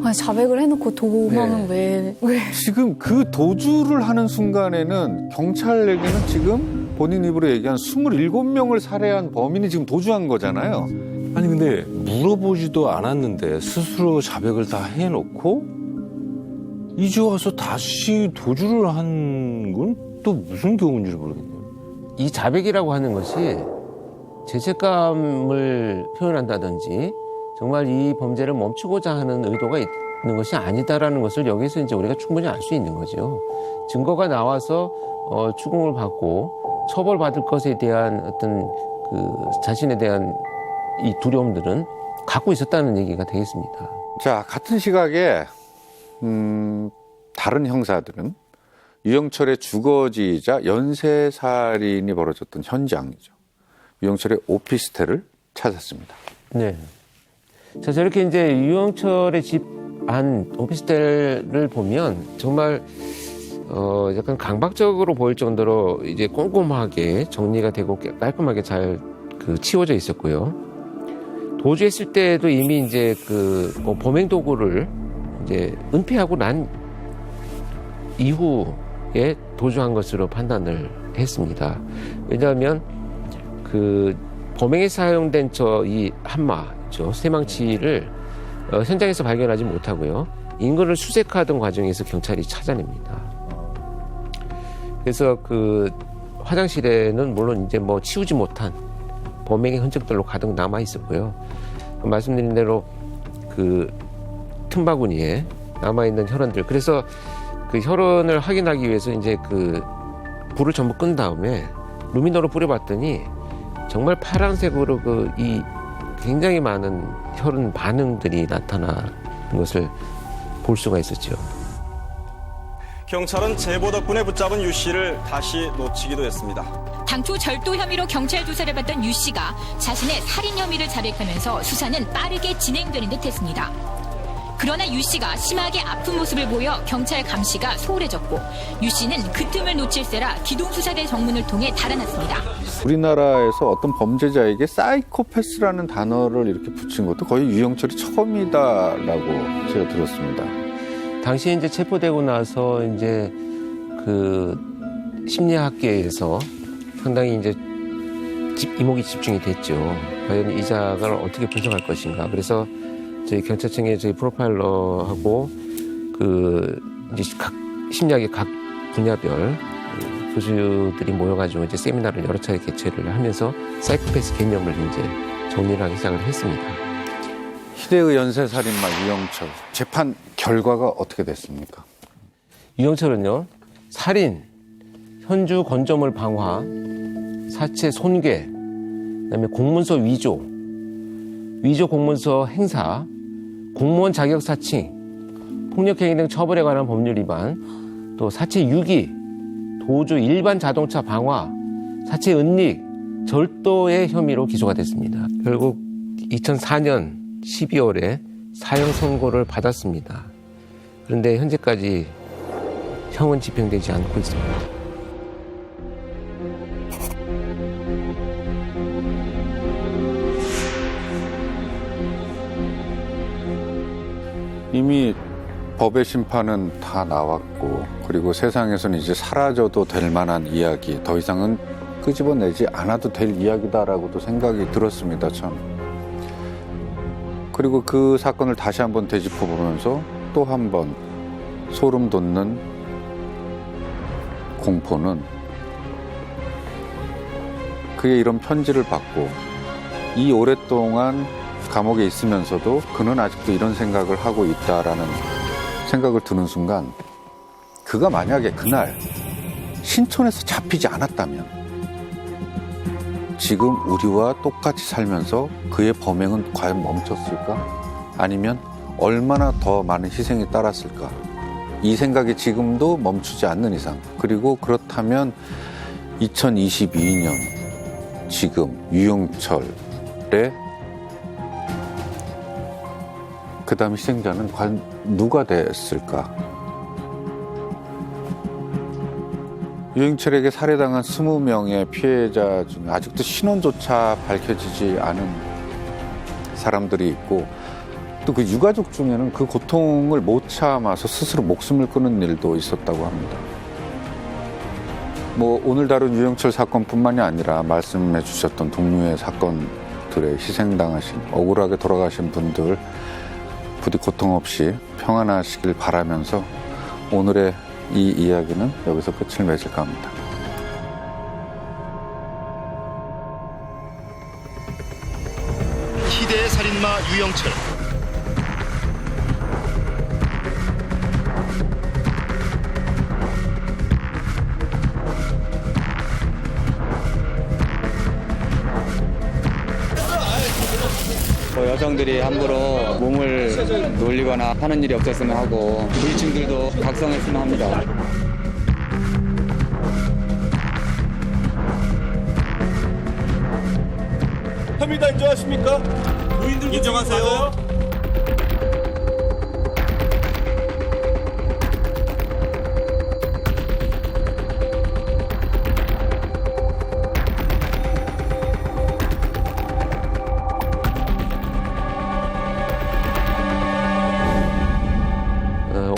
아니, 자백을 해놓고 도망은 왜? 지금 그 도주를 하는 순간에는 경찰에게는 지금 본인 입으로 얘기한 27명을 살해한 범인이 지금 도주한 거잖아요. 아니 근데 물어보지도 않았는데 스스로 자백을 다 해놓고 이제 와서 다시 도주를 한 건 또 무슨 경우인지 모르겠네요. 이 자백이라고 하는 것이 죄책감을 표현한다든지 정말 이 범죄를 멈추고자 하는 의도가 있는 것이 아니다라는 것을 여기서 이제 우리가 충분히 알 수 있는 거죠. 증거가 나와서 추궁을 받고 처벌받을 것에 대한 어떤 그 자신에 대한 이 두려움들은 갖고 있었다는 얘기가 되겠습니다. 자, 같은 시각에 다른 형사들은 유영철의 주거지이자 연쇄살인이 벌어졌던 현장이죠. 유영철의 오피스텔을 찾았습니다. 네. 자, 저렇게 이제 유영철의 집 안 오피스텔을 보면 정말 약간 강박적으로 보일 정도로 이제 꼼꼼하게 정리가 되고 깔끔하게 잘 그 치워져 있었고요. 도주했을 때도 이미 이제 그 범행 도구를 이제 은폐하고 난 이후에 도주한 것으로 판단을 했습니다. 왜냐하면 그 범행에 사용된 이 한마죠, 쇠망치를 현장에서 발견하지 못하고요. 인근을 수색하던 과정에서 경찰이 찾아냅니다. 그래서 그 화장실에는 물론 이제 뭐 치우지 못한 범행의 흔적들로 가득 남아 있었고요. 말씀드린 대로 그 틈바구니에 남아 있는 혈흔들. 그래서 그 혈흔을 확인하기 위해서 이제 그 불을 전부 끈 다음에 루미너로 뿌려봤더니 정말 파란색으로 이 굉장히 많은 혈흔 반응들이 나타나는 것을 볼 수가 있었죠. 경찰은 제보 덕분에 붙잡은 유 씨를 다시 놓치기도 했습니다. 당초 절도 혐의로 경찰 조사를 받던 유 씨가 자신의 살인 혐의를 자백하면서 수사는 빠르게 진행되는 듯했습니다. 그러나 유 씨가 심하게 아픈 모습을 보여 경찰 감시가 소홀해졌고 유 씨는 그 틈을 놓칠세라 기동수사대 정문을 통해 달아났습니다. 우리나라에서 어떤 범죄자에게 사이코패스라는 단어를 이렇게 붙인 것도 거의 유영철이 처음이다라고 제가 들었습니다. 당시에 이제 체포되고 나서 이제 그 심리학계에서 상당히 이제 이목이 집중이 됐죠. 과연 이 자가 어떻게 분석할 것인가. 그래서 저희 경찰청의 저희 프로파일러하고 그 이제 각 심리학의 각 분야별 교수들이 모여가지고 이제 세미나를 여러 차례 개최를 하면서 사이코패스 개념을 이제 정리를 하기 시작을 했습니다. 희대의 연쇄살인마 유영철 재판 결과가 어떻게 됐습니까? 유영철은요, 살인, 현주 건조물 방화, 사체 손괴, 그다음에 공문서 위조, 위조 공문서 행사, 공무원 자격 사칭, 폭력행위 등 처벌에 관한 법률 위반, 또 사체 유기, 도주 일반 자동차 방화, 사체 은닉, 절도의 혐의로 기소가 됐습니다. 결국 2004년 12월에 사형 선고를 받았습니다. 그런데 현재까지 형은 집행되지 않고 있습니다. 이미 법의 심판은 다 나왔고 그리고 세상에서는 이제 사라져도 될 만한 이야기, 더 이상은 끄집어내지 않아도 될 이야기다라고도 생각이 들었습니다, 참. 그리고 그 사건을 다시 한번 되짚어보면서 또 한 번 소름 돋는 공포는 그의 이런 편지를 받고 이 오랫동안 감옥에 있으면서도 그는 아직도 이런 생각을 하고 있다라는 생각을 드는 순간 그가 만약에 그날 신촌에서 잡히지 않았다면 지금 우리와 똑같이 살면서 그의 범행은 과연 멈췄을까? 아니면 얼마나 더 많은 희생이 따랐을까? 이 생각이 지금도 멈추지 않는 이상, 그리고 그렇다면 2022년 지금 유영철의 그 다음 희생자는 과연 누가 됐을까? 유영철에게 살해당한 20명의 피해자 중에 아직도 신원조차 밝혀지지 않은 사람들이 있고 또 그 유가족 중에는 그 고통을 못 참아서 스스로 목숨을 끊은 일도 있었다고 합니다. 뭐 오늘 다룬 유영철 사건뿐만이 아니라 말씀해 주셨던 동료의 사건들에 희생당하신 억울하게 돌아가신 분들 부디 고통 없이 평안하시길 바라면서 오늘의 이 이야기는 여기서 끝을 맺을까 합니다. 희대의 살인마 유영철. 여성들이 함부로 몸을 놀리거나 하는 일이 없었으면 하고 부위층들도 각성했으면 합니다. 혐의가 인정하십니까? 노인들 인정하세요?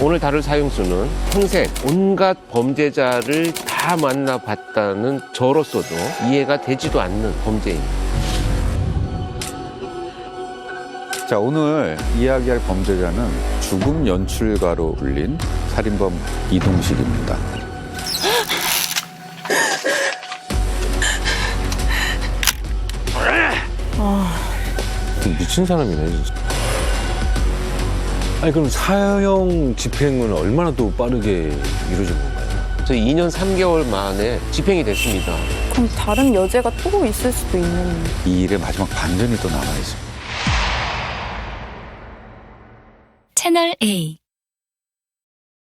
오늘 다룰 사형수는 평생 온갖 범죄자를 다 만나봤다는 저로서도 이해가 되지도 않는 범죄입니다. 자, 오늘 이야기할 범죄자는 죽음 연출가로 불린 살인범 이동식입니다. 미친 사람이네, 진짜. 아니, 그럼 사형 집행은 얼마나 또 빠르게 이루어진 건가요? 저 2년 3개월 만에 집행이 됐습니다. 그럼 다른 여죄가 또 있을 수도 있는. 이 일의 마지막 반전이 또 남아있습니다. 채널 A